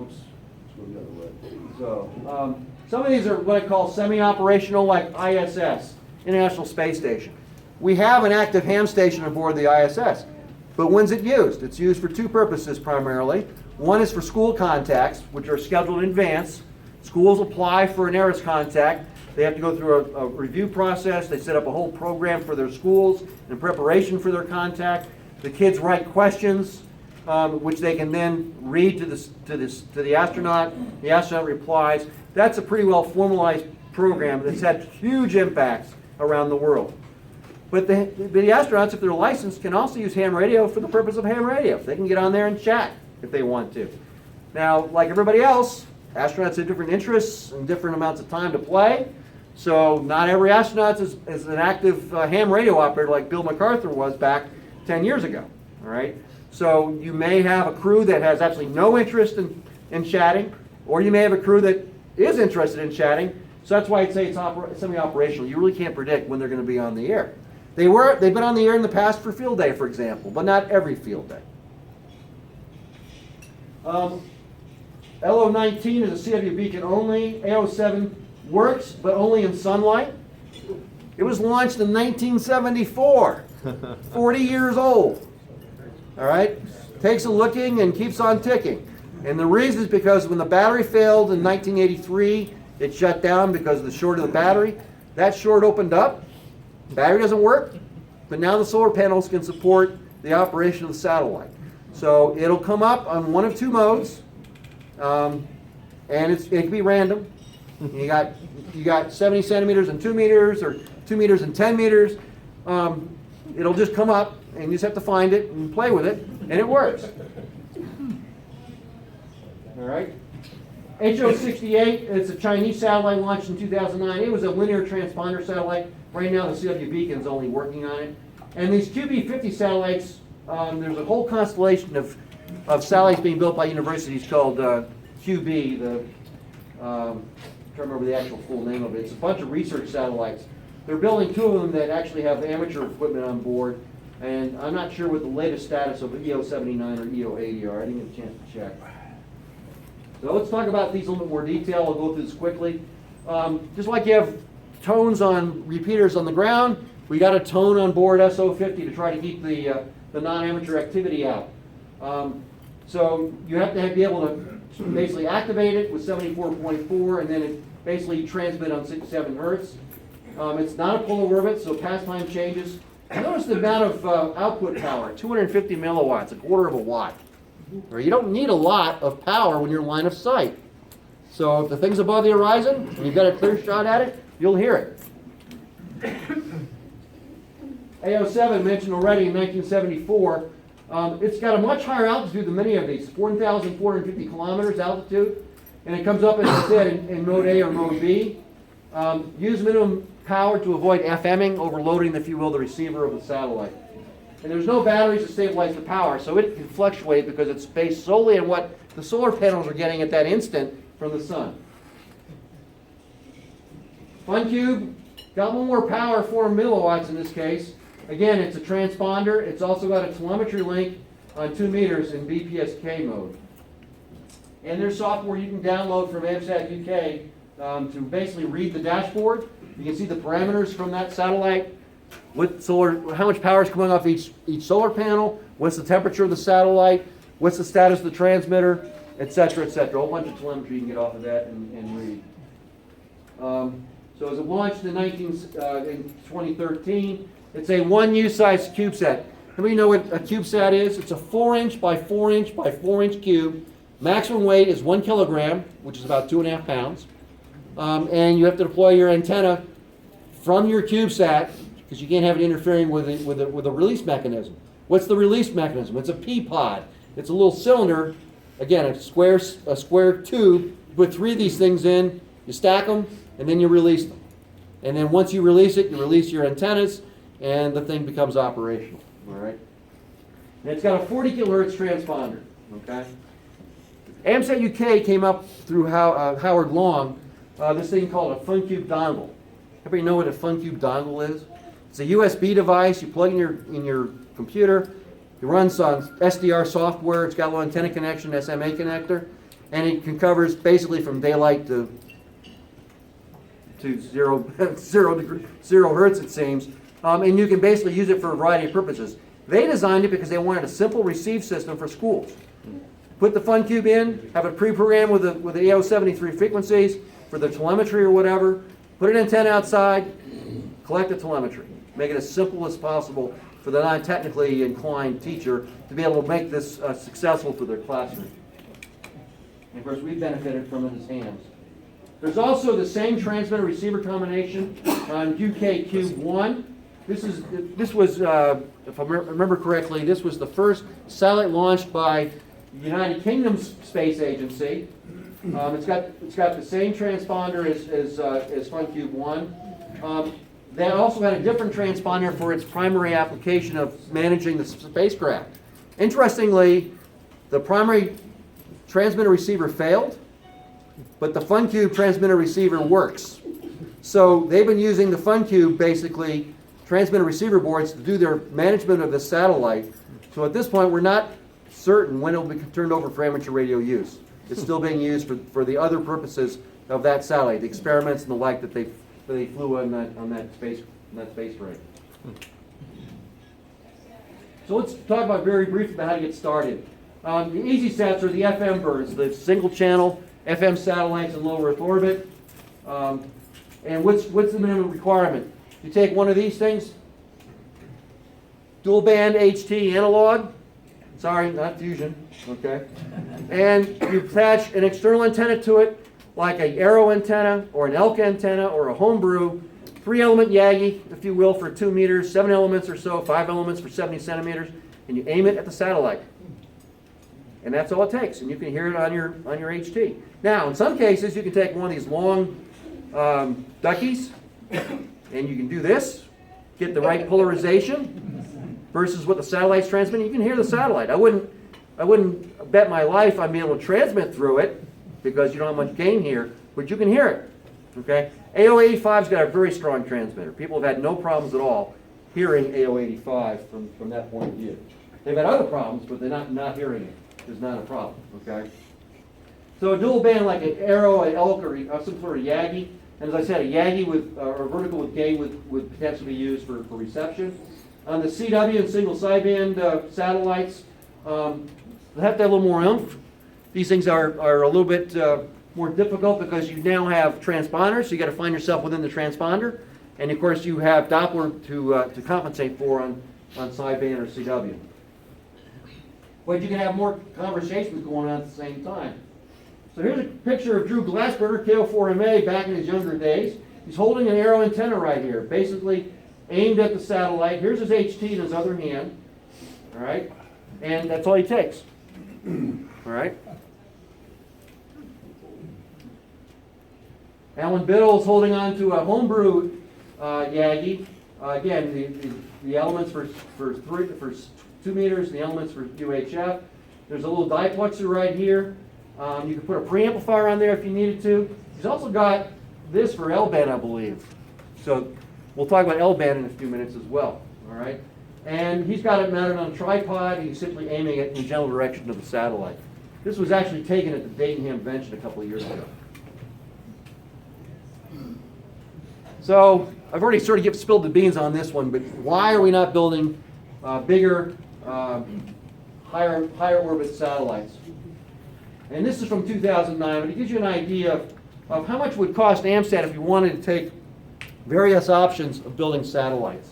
Oops. Let's go the other way. So some of these are what I call semi-operational, like ISS, International Space Station. We have an active ham station aboard the ISS, but when's it used? It's used for two purposes primarily. One is for school contacts, which are scheduled in advance. Schools apply for an ARIS contact. They have to go through a review process. They set up a whole program for their schools in preparation for their contact. The kids write questions, which they can then read to the astronaut. The astronaut replies. That's a pretty well formalized program that's had huge impacts around the world. But the astronauts, if they're licensed, can also use ham radio for the purpose of ham radio. They can get on there and chat if they want to. Now, like everybody else, astronauts have different interests and different amounts of time to play. So not every astronaut is an active ham radio operator like Bill MacArthur was back 10 years ago. All right. So you may have a crew that has absolutely no interest in chatting, or you may have a crew that is interested in chatting. So that's why I'd say it's semi-operational. You really can't predict when they're going to be on the air. They've been on the air in the past for field day, for example, but not every field day. LO19 is a CW beacon only. AO7 works, but only in sunlight. It was launched in 1974, 40 years old. All right? Takes a looking and keeps on ticking. And the reason is because when the battery failed in 1983, it shut down because of the short of the battery. That short opened up. The battery doesn't work, but now the solar panels can support the operation of the satellite. So it'll come up on one of two modes, and it can be random. You got 70 centimeters and 2 meters, or 2 meters and 10 meters. It'll just come up, and you just have to find it and play with it, and it works. All right. HO68, it's a Chinese satellite launched in 2009. It was a linear transponder satellite. Right now, the CW beacon's only working on it. And these QB50 satellites, there's a whole constellation of satellites being built by universities called QB. I can't remember the actual full name of it. It's a bunch of research satellites. They're building two of them that actually have amateur equipment on board. And I'm not sure what the latest status of EO79 or EO80 are. I didn't get a chance to check. So let's talk about these in a little bit more detail. I'll go through this quickly. Just like you have tones on repeaters on the ground, we got a tone on board SO50 to try to keep the non-amateur activity out. So you have to be able to basically activate it with 74.4, and then it basically transmit on 6 to 7 hertz. It's not a polar orbit, so pastime changes. Notice the amount of output power, 250 milliwatts, a quarter of a watt. Or you don't need a lot of power when you're in line of sight. So if the thing's above the horizon and you've got a clear shot at it, you'll hear it. AO7 mentioned already in 1974. It's got a much higher altitude than many of these, 4,450 kilometers altitude, and it comes up, as I said, in mode A or mode B. Use minimum power to avoid FMing, overloading, if you will, the receiver of the satellite. And there's no batteries to stabilize the power, so it can fluctuate because it's based solely on what the solar panels are getting at that instant from the sun. FunCube got a little more power, 4 milliwatts in this case. Again, it's a transponder. It's also got a telemetry link on 2 meters in BPSK mode. And there's software you can download from AMSAT UK to basically read the dashboard. You can see the parameters from that satellite, what solar, how much power is coming off each solar panel, what's the temperature of the satellite, what's the status of the transmitter, etc., etc. A whole bunch of telemetry you can get off of that and read. So as it launched in 2013, it's a 1U size CubeSat. How many know what a CubeSat is? It's a 4-inch by 4-inch by 4-inch cube. Maximum weight is 1 kilogram, which is about 2.5 pounds. And you have to deploy your antenna from your CubeSat because you can't have it interfering with a release mechanism. What's the release mechanism? It's a P-pod. It's a little cylinder, again, a square tube. You put 3 of these things in, you stack them, and then you release them. And then once you release it, you release your antennas, and the thing becomes operational. All right. And it's got a 40 kilohertz transponder. Okay. AMSAT UK came up through Howard Long this thing called a FunCube dongle. Everybody know what a FunCube dongle is? It's a USB device you plug in your computer. It runs on SDR software. It's got a little antenna connection, SMA connector, and it can covers basically from daylight to 0 hertz, it seems. And you can basically use it for a variety of purposes. They designed it because they wanted a simple receive system for schools. Put the FunCube in, have it pre-programmed with the AO73 frequencies for the telemetry or whatever, put an antenna outside, collect the telemetry. Make it as simple as possible for the non-technically inclined teacher to be able to make this successful for their classroom. And of course, we've benefited from it as hams. There's also the same transmitter-receiver combination on UK Cube 1. This was, if I remember correctly, this was the first satellite launched by the United Kingdom's space agency. It's got the same transponder as FunCube 1. They also had a different transponder for its primary application of managing the spacecraft. Interestingly, the primary transmitter receiver failed, but the FunCube transmitter receiver works. So they've been using the FunCube, basically, transmitter receiver boards to do their management of the satellite. So at this point, we're not certain when it will be turned over for amateur radio use. It's still being used for the other purposes of that satellite, the experiments and the like that they flew on that space rig. So let's talk about very briefly about how to get started. The easy sats are the FM birds, the single channel FM satellites in low Earth orbit. And what's the minimum requirement? You take one of these things, dual band HT analog. Sorry, not fusion, okay? And you attach an external antenna to it, like an arrow antenna, or an elk antenna, or a homebrew, 3-element Yagi, if you will, for 2 meters, 7 elements or so, 5 elements for 70 centimeters, and you aim it at the satellite. And that's all it takes, and you can hear it on your HT. Now, in some cases, you can take one of these long duckies, and you can do this, get the right polarization, versus what the satellite's transmitting. You can hear the satellite. I wouldn't bet my life I'd be able to transmit through it because you don't have much gain here, but you can hear it. Okay? AO85's got a very strong transmitter. People have had no problems at all hearing AO85 from that point of view. They've had other problems, but they're not hearing it is not a problem. Okay? So a dual band like an arrow, an elk, or some sort of Yagi. And as I said, a Yagi with or vertical with gain would potentially be used for reception. On the CW and single sideband satellites, they have to have a little more oomph. These things are a little bit more difficult because you now have transponders, so you got to find yourself within the transponder. And of course, you have Doppler to compensate for on sideband or CW. But you can have more conversations going on at the same time. So here's a picture of Drew Glassberger, KO4MA, back in his younger days. He's holding an arrow antenna right here, basically aimed at the satellite. Here's his HT in his other hand, all right? And that's all he takes, all right? Alan Biddle is holding on to a homebrew Yagi. Again, the elements for 2 meters, the elements for UHF. There's a little diplexer right here. You can put a preamplifier on there if you needed to. He's also got this for L-band, I believe. So we'll talk about L-band in a few minutes as well. All right. And he's got it mounted on a tripod. He's simply aiming it in the general direction of the satellite. This was actually taken at the Dagenham Convention a couple of years ago. So I've already sort of spilled the beans on this one, but why are we not building bigger, higher orbit satellites? And this is from 2009, but it gives you an idea of how much it would cost AMSAT if you wanted to take various options of building satellites.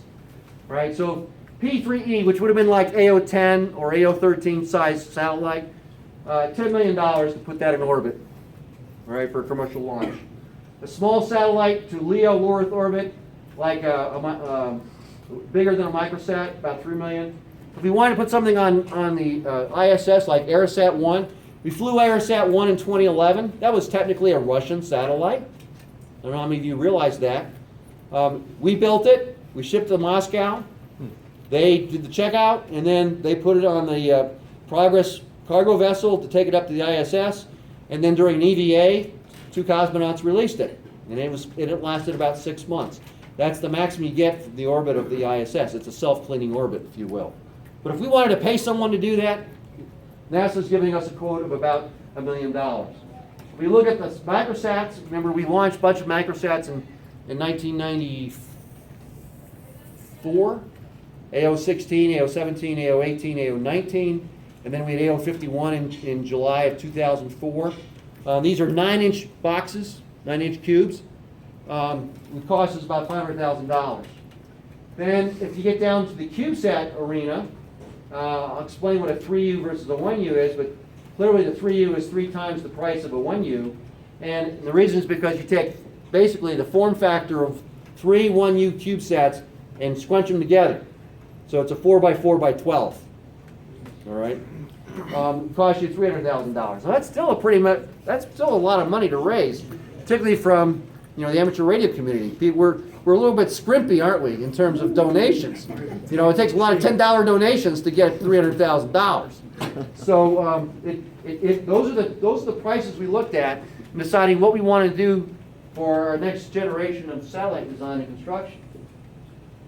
Right? So P3E, which would have been like AO10 or AO13 size satellite, $10 million to put that in orbit, right, for a commercial launch. A small satellite to LEO low Earth orbit, like bigger than a microsat, about $3 million. If we wanted to put something on the ISS, like Aerosat 1, we flew Aerosat 1 in 2011. That was technically a Russian satellite. I don't know how many of you realize that. We built it. We shipped it to Moscow. They did the checkout, and then they put it on the Progress cargo vessel to take it up to the ISS. And then during an EVA, 2 cosmonauts released it. And it lasted about 6 months. That's the maximum you get from the orbit of the ISS. It's a self-cleaning orbit, if you will. But if we wanted to pay someone to do that, NASA's giving us a quote of about $1 million. If we look at the microsats, remember we launched a bunch of microsats in 1994, AO16, AO17, AO18, AO19, and then we had AO51 in July of 2004. These are 9-inch boxes, 9-inch cubes. It costs us about $500,000. Then if you get down to the CubeSat arena, I'll explain what a 3U versus a 1U is, but clearly the 3U is 3 times the price of a 1U. And the reason is because you take basically the form factor of 3 1U CubeSats and scrunch them together. So it's a 4x4x12. All right? It costs you $300,000. Now that's still that's still a lot of money to raise, particularly from the amateur radio community. We're a little bit scrimpy, aren't we, in terms of donations? It takes a lot of $10 donations to get $300,000. So those are the prices we looked at in deciding what we want to do for our next generation of satellite design and construction.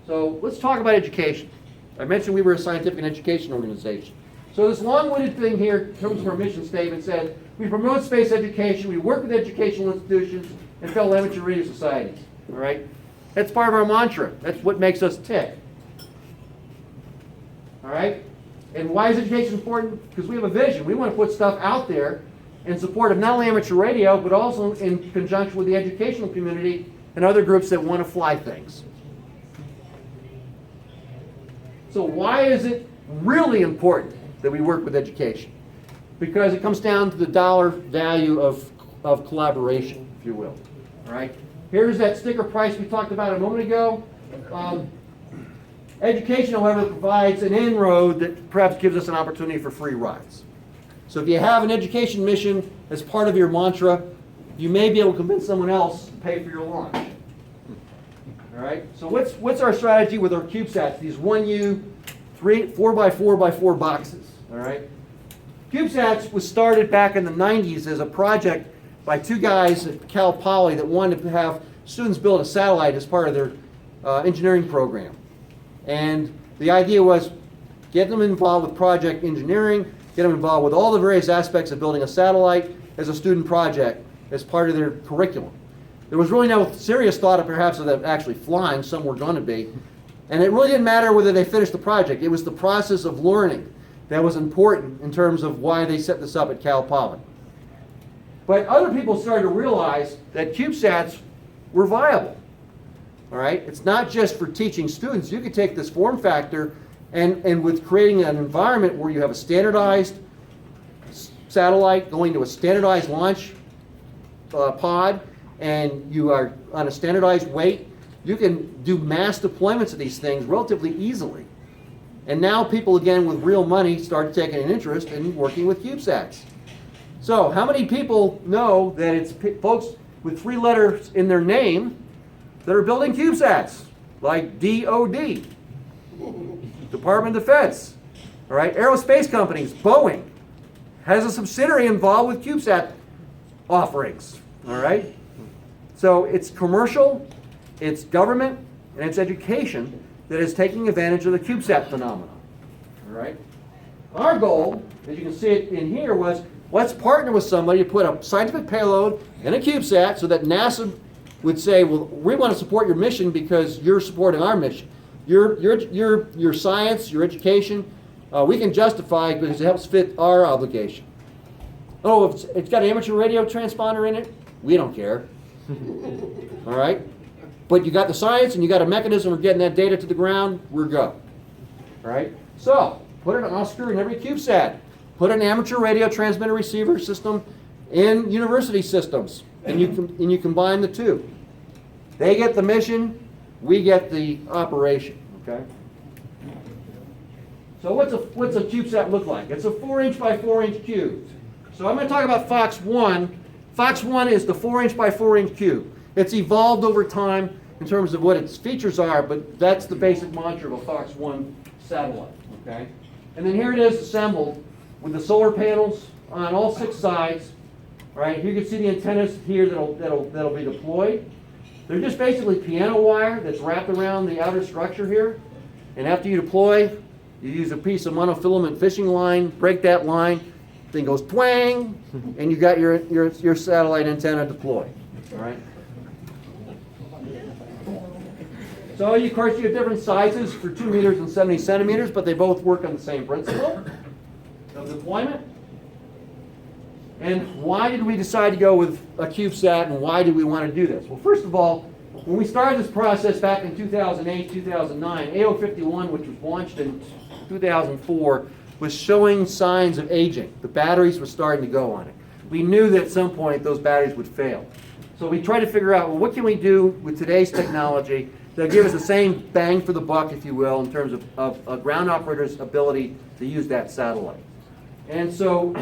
So let's talk about education. I mentioned we were a scientific and education organization. So this long-winded thing here comes from our mission statement. Says we promote space education, we work with educational institutions and fellow amateur radio societies. All right, that's part of our mantra. That's what makes us tick. All right, and why is education important? Because we have a vision. We want to put stuff out there in support of not only amateur radio, but also in conjunction with the educational community and other groups that want to fly things. So why is it really important that we work with education? Because it comes down to the dollar value of collaboration, if you will. All right. Here's that sticker price we talked about a moment ago. Education, however, provides an inroad that perhaps gives us an opportunity for free rides. So if you have an education mission as part of your mantra, you may be able to convince someone else to pay for your launch. All right. So what's our strategy with our CubeSats? These 1U 4x4x4 boxes. All right. CubeSats was started back in the 90s as a project by 2 guys at Cal Poly that wanted to have students build a satellite as part of their engineering program. And the idea was get them involved with project engineering, get them involved with all the various aspects of building a satellite as a student project as part of their curriculum. There was really no serious thought of perhaps of them actually flying. Some were going to be. And it really didn't matter whether they finished the project. It was the process of learning that was important in terms of why they set this up at Cal Poly. But other people started to realize that CubeSats were viable. All right? It's not just for teaching students. You could take this form factor and with creating an environment where you have a standardized satellite going to a standardized launch pod, and you are on a standardized weight, you can do mass deployments of these things relatively easily. And now people, again, with real money, start taking an interest in working with CubeSats. So how many people know that it's folks with 3 letters in their name that are building CubeSats, like DOD, Department of Defense, all right, aerospace companies, Boeing has a subsidiary involved with CubeSat offerings, all right? So it's commercial, it's government, and it's education that is taking advantage of the CubeSat phenomenon, all right? Our goal, as you can see it in here, was let's partner with somebody to put a scientific payload in a CubeSat so that NASA would say, well, we want to support your mission because you're supporting our mission. Your science, your education, we can justify because it helps fit our obligation. Oh, it's got an amateur radio transponder in it? We don't care. All right? But you got the science and you got a mechanism for getting that data to the ground, we're go. All right? So, put an Oscar in every CubeSat. Put an amateur radio transmitter receiver system in university systems, and you combine the two. They get the mission, we get the operation, okay? So what's a CubeSat look like? It's a 4-inch by 4-inch cube. So I'm going to talk about Fox 1. Fox 1 is the 4-inch by 4-inch cube. It's evolved over time in terms of what its features are, but that's the basic mantra of a Fox 1 satellite, okay? And then here it is assembled with the solar panels on all 6 sides. All right, you can see the antennas here that'll be deployed. They're just basically piano wire that's wrapped around the outer structure here. And after you deploy, you use a piece of monofilament fishing line, break that line, thing goes twang, and you got your satellite antenna deployed. All right. So of course you have different sizes for 2 meters and 70 centimeters, but they both work on the same principle of deployment. And why did we decide to go with a CubeSat, and why did we want to do this? Well, first of all, when we started this process back in 2008, 2009, AO51, which was launched in 2004, was showing signs of aging. The batteries were starting to go on it. We knew that at some point those batteries would fail. So we tried to figure out, well, what can we do with today's technology that'll give us the same bang for the buck, if you will, in terms of a ground operator's ability to use that satellite. And so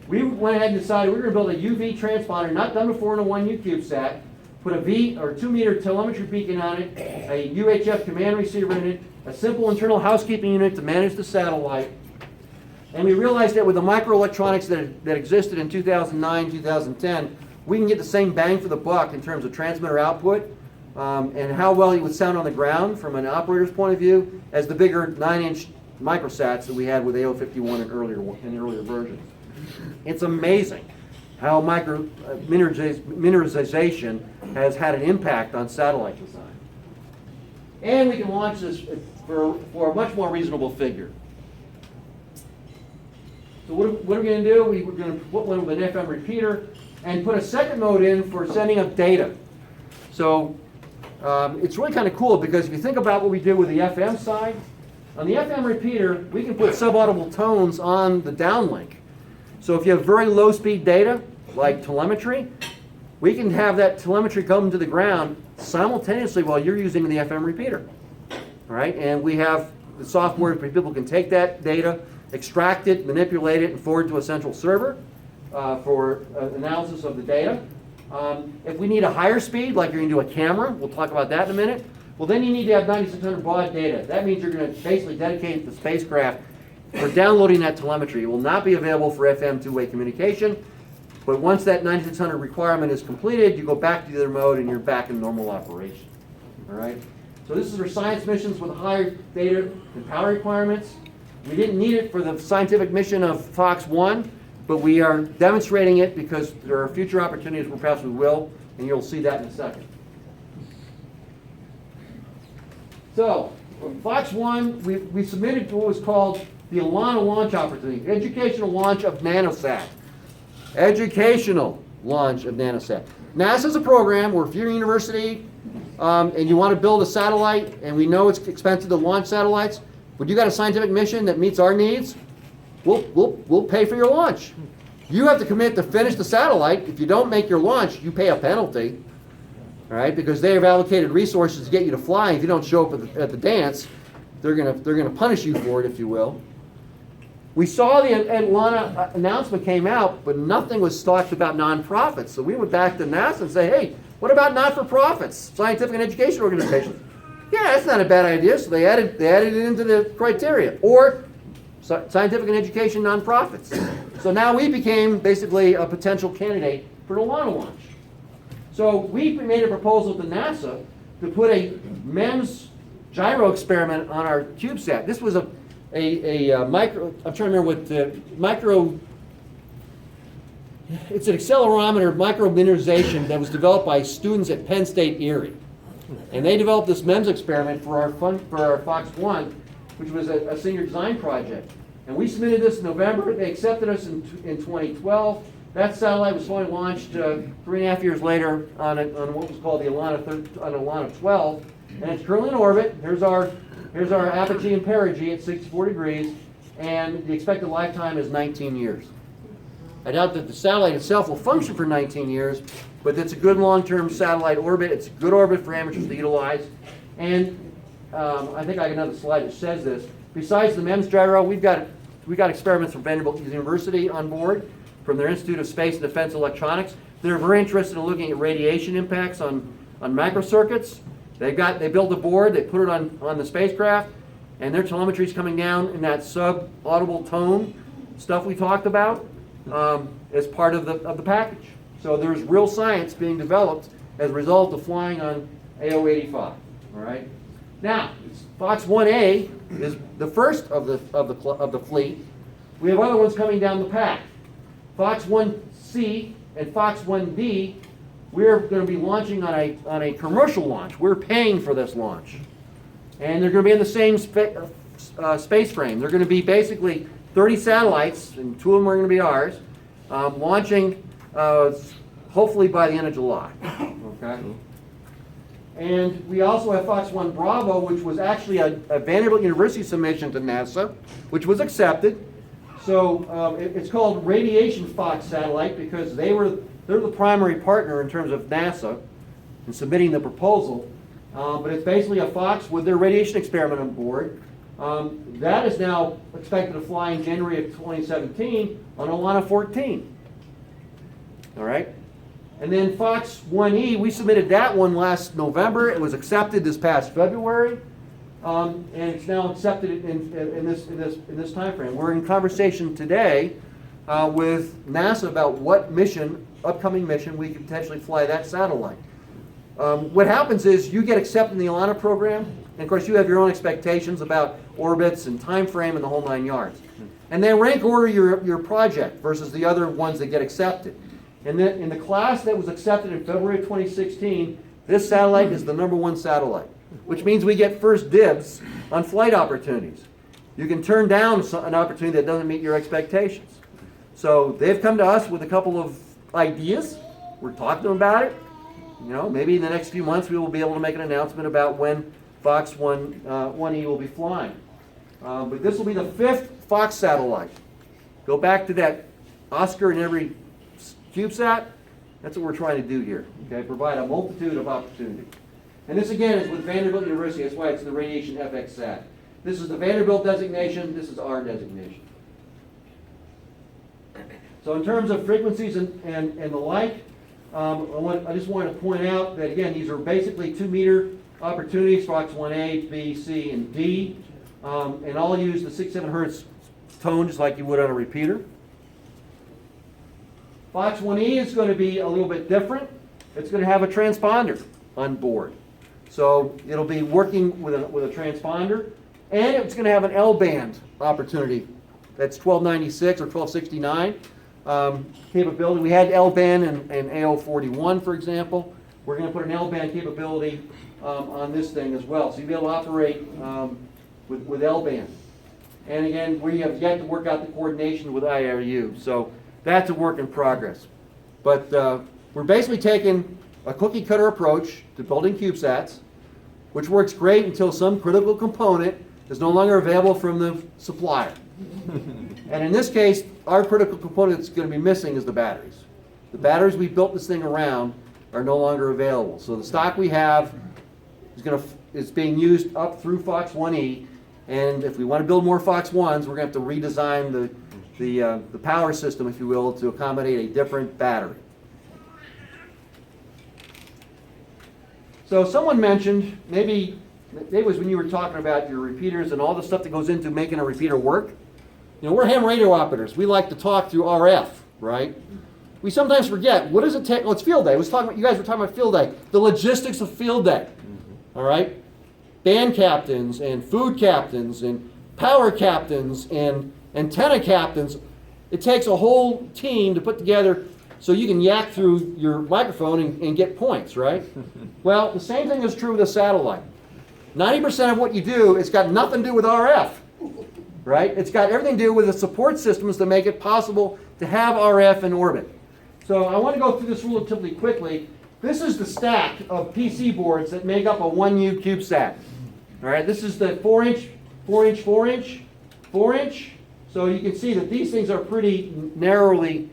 we went ahead and decided we were going to build a UV transponder, not done before in a 1U CubeSat, put a 2-meter telemetry beacon on it, a UHF command receiver in it, a simple internal housekeeping unit to manage the satellite. And we realized that with the microelectronics that existed in 2009, 2010, we can get the same bang for the buck in terms of transmitter output and how well it would sound on the ground from an operator's point of view as the bigger 9-inch microsats that we had with AO51 in earlier versions. It's amazing how miniaturization has had an impact on satellite design. And we can launch this for a much more reasonable figure. So what are we going to do? We're going to put one with an FM repeater and put a second mode in for sending up data. So it's really kind of cool because if you think about what we did with the FM side, on the FM repeater, we can put subaudible tones on the downlink. So if you have very low speed data, like telemetry, we can have that telemetry come to the ground simultaneously while you're using the FM repeater. All right, and we have the software where people can take that data, extract it, manipulate it, and forward to a central server for analysis of the data. If we need a higher speed, like you're going to do a camera, we'll talk about that in a minute, well then you need to have 9600 baud data. That means you're going to basically dedicate the spacecraft for downloading that telemetry. It will not be available for FM two-way communication, but once that 9600 requirement is completed, you go back to the other mode and you're back in normal operation. All right? So this is for science missions with higher data and power requirements. We didn't need it for the scientific mission of Fox 1, but we are demonstrating it because there are future opportunities where perhaps we will, and you'll see that in a second. So, for Fox 1, we submitted to what was called the Alana launch opportunity, educational launch of nanosat. Educational launch of nanosat. NASA's a program where if you're a university, and you want to build a satellite, and we know it's expensive to launch satellites, but you got a scientific mission that meets our needs, we'll pay for your launch. You have to commit to finish the satellite. If you don't make your launch, you pay a penalty, all right? Because they have allocated resources to get you to fly. If you don't show up at the dance, they're gonna punish you for it, if you will. We saw the Atlanta announcement came out, but nothing was talked about nonprofits. So we went back to NASA and say, hey, what about not-for-profits, scientific and education organizations? Yeah, that's not a bad idea. So they added it into the criteria, or scientific and education nonprofits. So now we became basically a potential candidate for the Atlanta launch. So we made a proposal to NASA to put a MEMS gyro experiment on our CubeSat. This was a micro, I'm trying to remember what the micro, it's an accelerometer micro miniaturization that was developed by students at Penn State Erie. And they developed this MEMS experiment for our Fox 1, which was a senior design project. And we submitted this in November. They accepted us in 2012. That satellite was finally launched 3.5 years later on what was called the Atlanta 12. And it's currently in orbit. Here's our apogee and perigee at 64 degrees. And the expected lifetime is 19 years. I doubt that the satellite itself will function for 19 years, but it's a good long-term satellite orbit. It's a good orbit for amateurs to utilize. And I think I got another slide that says this. Besides the MEMS gyro, we've got experiments from Vanderbilt University on board, from their Institute of Space and Defense Electronics. They're very interested in looking at radiation impacts on microcircuits. They built a board, they put it on the spacecraft, and their telemetry is coming down in that sub-audible tone stuff we talked about as part of the package. So there's real science being developed as a result of flying on AO85. All right. Now, Fox 1A is the first of the fleet. We have other ones coming down the path. Fox 1C and Fox 1D, we're going to be launching on a commercial launch. We're paying for this launch. And they're going to be in the same space frame. They're going to be basically 30 satellites, and 2 of them are going to be ours, launching hopefully by the end of July. Okay? And we also have Fox 1 Bravo, which was actually a Vanderbilt University submission to NASA, which was accepted. So it's called Radiation Fox Satellite because they're the primary partner in terms of NASA in submitting the proposal. But it's basically a Fox with their radiation experiment on board. That is now expected to fly in January of 2017 on Atlanta 14. All right? And then Fox 1E, we submitted that one last November. It was accepted this past February, and it's now accepted in this time frame. We're in conversation today with NASA about what upcoming mission, we could potentially fly that satellite. What happens is you get accepted in the Atlanta program, and of course you have your own expectations about orbits and time frame and the whole 9 yards. And they rank order your project versus the other ones that get accepted. And then in the class that was accepted in February of 2016, this satellite is the #1 satellite, which means we get first dibs on flight opportunities. You can turn down an opportunity that doesn't meet your expectations. So they've come to us with a couple of ideas. We're talking to them about it. You know, maybe in the next few months we will be able to make an announcement about when Fox 1E will be flying. But this will be the 5th Fox satellite. Go back to that Oscar in every CubeSat. That's what we're trying to do here. Okay, provide a multitude of opportunities. And this again is with Vanderbilt University. That's why it's the Radiation FX Sat. This is the Vanderbilt designation. This is our designation. So in terms of frequencies and the like, I just want to point out that again these are basically 2-meter opportunities: Fox 1A, B, C, and D, and all use the 6-7 hertz tone just like you would on a repeater. Fox 1E is going to be a little bit different. It's going to have a transponder on board. So it'll be working with a transponder, and it's going to have an L-band opportunity. That's 1296 or 1269 capability. We had L-band in AO41, for example. We're going to put an L-band capability on this thing as well. So you'll be able to operate with L-band. And again, we have yet to work out the coordination with IRU. So that's a work in progress. But we're basically taking a cookie cutter approach to building CubeSats, which works great until some critical component is no longer available from the supplier. And in this case, our critical component that's going to be missing is the batteries. The batteries we built this thing around are no longer available. So the stock we have is being used up through Fox 1E, and if we want to build more Fox 1s, we're going to have to redesign the power system, if you will, to accommodate a different battery. So someone mentioned, maybe it was when you were talking about your repeaters and all the stuff that goes into making a repeater work. You know, we're ham radio operators. We like to talk through RF, right? We sometimes forget, what does it take? Well, it's field day. You guys were talking about field day. The logistics of field day, all right? Band captains and food captains and power captains and antenna captains. It takes a whole team to put together so you can yak through your microphone and get points, right? Well, the same thing is true with a satellite. 90% of what you do, it's got nothing to do with RF, right? It's got everything to do with the support systems to make it possible to have RF in orbit. So I want to go through this relatively quickly. This is the stack of PC boards that make up a 1U CubeSat. All right, this is the 4-inch, 4-inch, 4-inch, 4-inch. So you can see that these things are pretty narrowly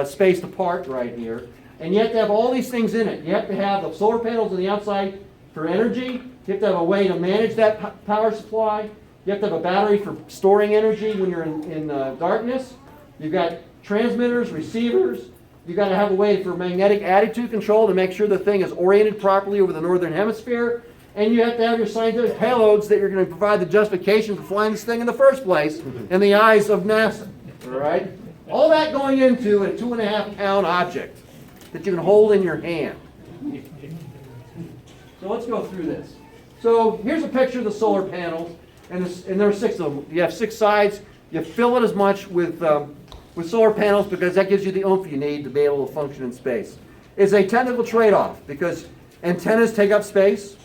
spaced apart right here. And you have to have all these things in it. You have to have the solar panels on the outside for energy. You have to have a way to manage that power supply. You have to have a battery for storing energy when you're in darkness. You've got transmitters, receivers. You've got to have a way for magnetic attitude control to make sure the thing is oriented properly over the northern hemisphere. And you have to have your scientific payloads that you're going to provide the justification for flying this thing in the first place in the eyes of NASA. All right? All that going into a 2.5-pound object that you can hold in your hand. So let's go through this. So here's a picture of the solar panels, and there are 6 of them. You have 6 sides. You fill it as much with solar panels because that gives you the oomph you need to be able to function in space. It's a technical trade-off because antennas take up space,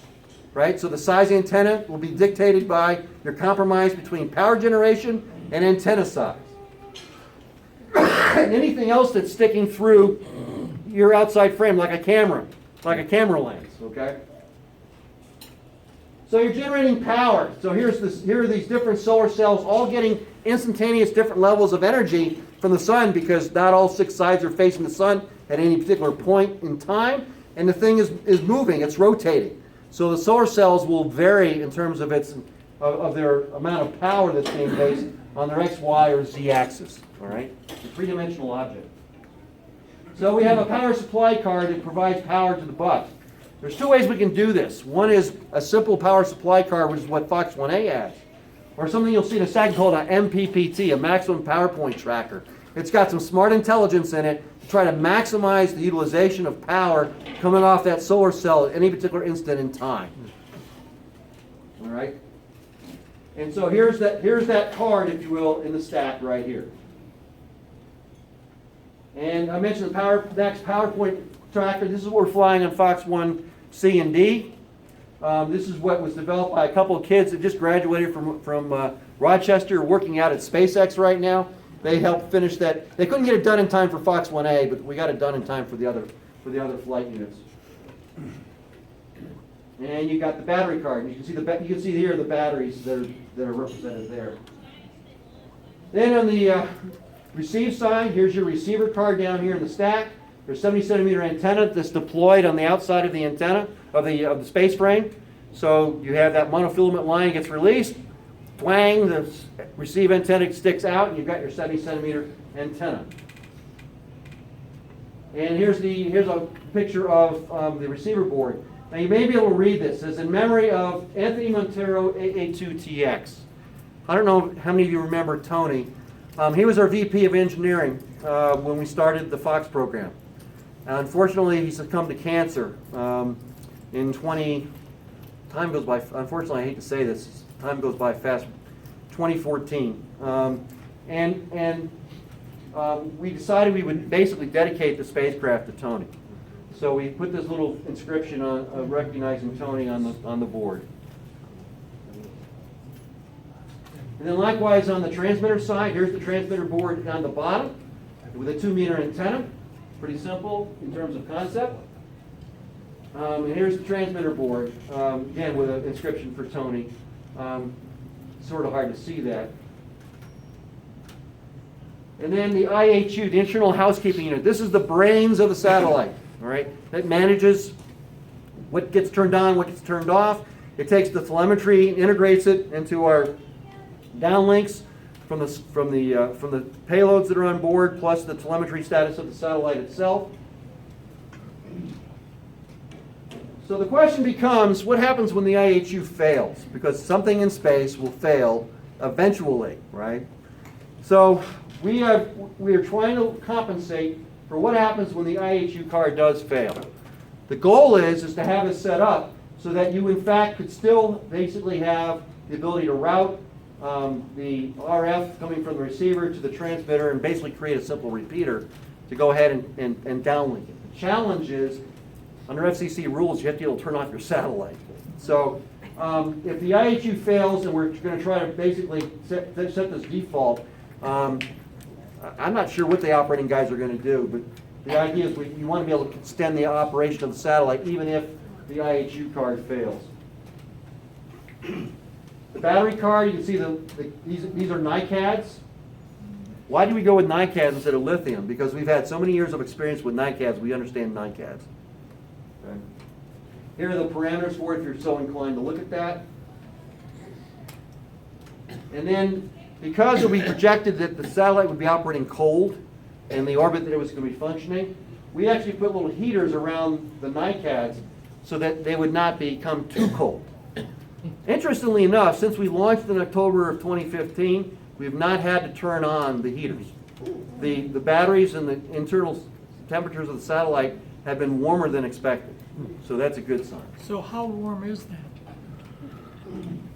right? So the size of the antenna will be dictated by your compromise between power generation and antenna size. And anything else that's sticking through your outside frame, like a camera lens, okay? So you're generating power. So here are these different solar cells all getting instantaneous different levels of energy from the sun because not all 6 sides are facing the sun at any particular point in time. And the thing is moving, it's rotating. So the solar cells will vary in terms of their amount of power that's being based on their X, Y, or Z axis. All right? It's a 3-dimensional object. So we have a power supply card that provides power to the bus. There's 2 ways we can do this. One is a simple power supply card, which is what Fox 1A has. Or something you'll see in a second called an MPPT, a maximum power point tracker. It's got some smart intelligence in it to try to maximize the utilization of power coming off that solar cell at any particular instant in time. All right? And so here's that card, if you will, in the stack right here. And I mentioned the next PowerPoint tracker. This is what we're flying on Fox 1C and D. This is what was developed by a couple of kids that just graduated from Rochester, working out at SpaceX right now. They helped finish that. They couldn't get it done in time for Fox 1A, but we got it done in time for the other flight units. And you got the battery card. You can see here the batteries that are represented there. Then on the receive side, here's your receiver card down here in the stack. There's a 70-centimeter antenna that's deployed on the outside of the antenna of the space frame. So you have that monofilament line gets released, twang, the receive antenna sticks out, and you've got your 70-centimeter antenna. And here's a picture of the receiver board. Now you may be able to read this. It says, in memory of Anthony Montero, AA2TX. I don't know how many of you remember Tony. He was our VP of engineering when we started the Fox program. Unfortunately, he succumbed to cancer in time goes by, unfortunately, I hate to say this, time goes by fast, 2014. We decided we would basically dedicate the spacecraft to Tony. So we put this little inscription on recognizing Tony on the board. And then likewise on the transmitter side, here's the transmitter board on the bottom with a 2-meter antenna. Pretty simple in terms of concept. And here's the transmitter board, again with an inscription for Tony. Sort of hard to see that. And then the IHU, the internal housekeeping unit. This is the brains of the satellite, all right? It manages what gets turned on, what gets turned off. It takes the telemetry, integrates it into our downlinks from the payloads that are on board, plus the telemetry status of the satellite itself. So the question becomes, what happens when the IHU fails? Because something in space will fail eventually, right? So we are trying to compensate for what happens when the IHU card does fail. The goal is to have it set up so that you in fact could still basically have the ability to route the RF coming from the receiver to the transmitter and basically create a simple repeater to go ahead and downlink it. The challenge is, under FCC rules, you have to be able to turn off your satellite. So if the IHU fails and we're going to try to basically set this default, I'm not sure what the operating guys are going to do, but the idea is you want to be able to extend the operation of the satellite even if the IHU card fails. The battery card, you can see these are NiCads. Why do we go with NiCads instead of lithium? Because we've had so many years of experience with NiCads, we understand NiCads. Okay. Here are the parameters for it if you're so inclined to look at that. And then, because we projected that the satellite would be operating cold in the orbit that it was going to be functioning, we actually put little heaters around the NiCads so that they would not become too cold. Interestingly enough, since we launched in October of 2015, we have not had to turn on the heaters. The batteries and the internal temperatures of the satellite have been warmer than expected. So that's a good sign. So how warm is that?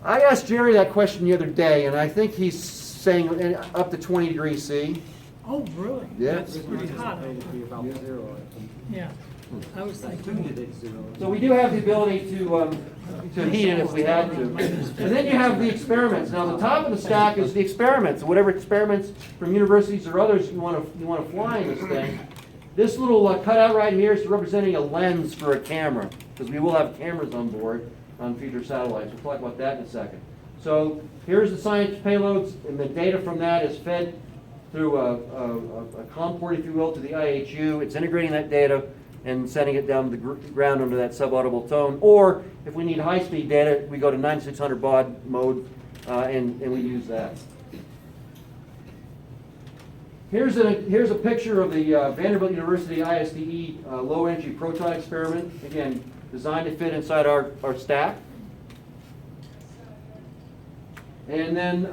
I asked Jerry that question the other day, and I think he's saying up to 20 degrees C. Oh, really? Yeah. That's pretty hot. Yeah. I was thinking. So we do have the ability to heat it if we had to. And then you have the experiments. Now the top of the stack is the experiments. Whatever experiments from universities or others you want to fly in this thing. This little cutout right here is representing a lens for a camera, because we will have cameras on board on future satellites. We'll talk about that in a second. So here's the science payloads, and the data from that is fed through a COM port, if you will, to the IHU. It's integrating that data and sending it down to the ground under that subaudible tone. Or if we need high-speed data, we go to 9600 baud mode, and we use that. Here's a picture of the Vanderbilt University ISDE low-energy proton experiment. Again, designed to fit inside our stack. And then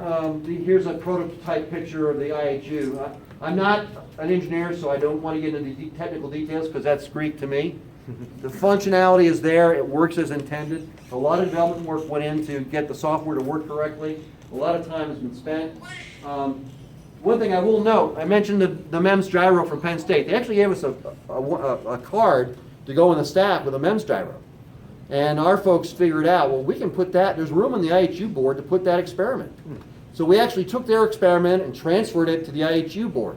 here's a prototype picture of the IHU. I'm not an engineer, so I don't want to get into the technical details because that's Greek to me. The functionality is there. It works as intended. A lot of development work went in to get the software to work correctly. A lot of time has been spent. One thing I will note, I mentioned the MEMS gyro from Penn State. They actually gave us a card to go in the stack with a MEMS gyro. And our folks figured out, well, we can put that, there's room on the IHU board to put that experiment. So we actually took their experiment and transferred it to the IHU board,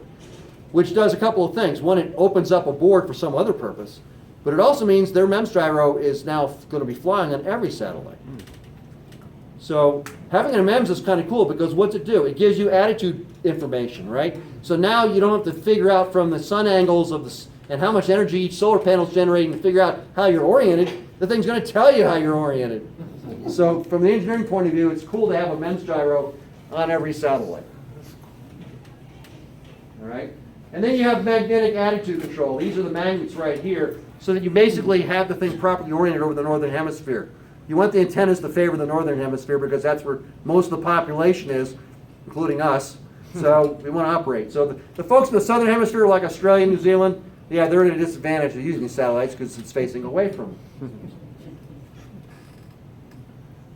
which does a couple of things. One, it opens up a board for some other purpose, but it also means their MEMS gyro is now going to be flying on every satellite. So having a MEMS is kind of cool because what's it do? It gives you attitude information, right? So now you don't have to figure out from the sun angles of and how much energy each solar panel is generating to figure out how you're oriented. The thing's going to tell you how you're oriented. So from the engineering point of view, it's cool to have a MEMS gyro on every satellite. All right? And then you have magnetic attitude control. These are the magnets right here, so that you basically have the thing properly oriented over the northern hemisphere. You want the antennas to favor the northern hemisphere because that's where most of the population is, including us. So we want to operate. So the folks in the southern hemisphere, like Australia, New Zealand, yeah, they're at a disadvantage of using these satellites because it's facing away from them.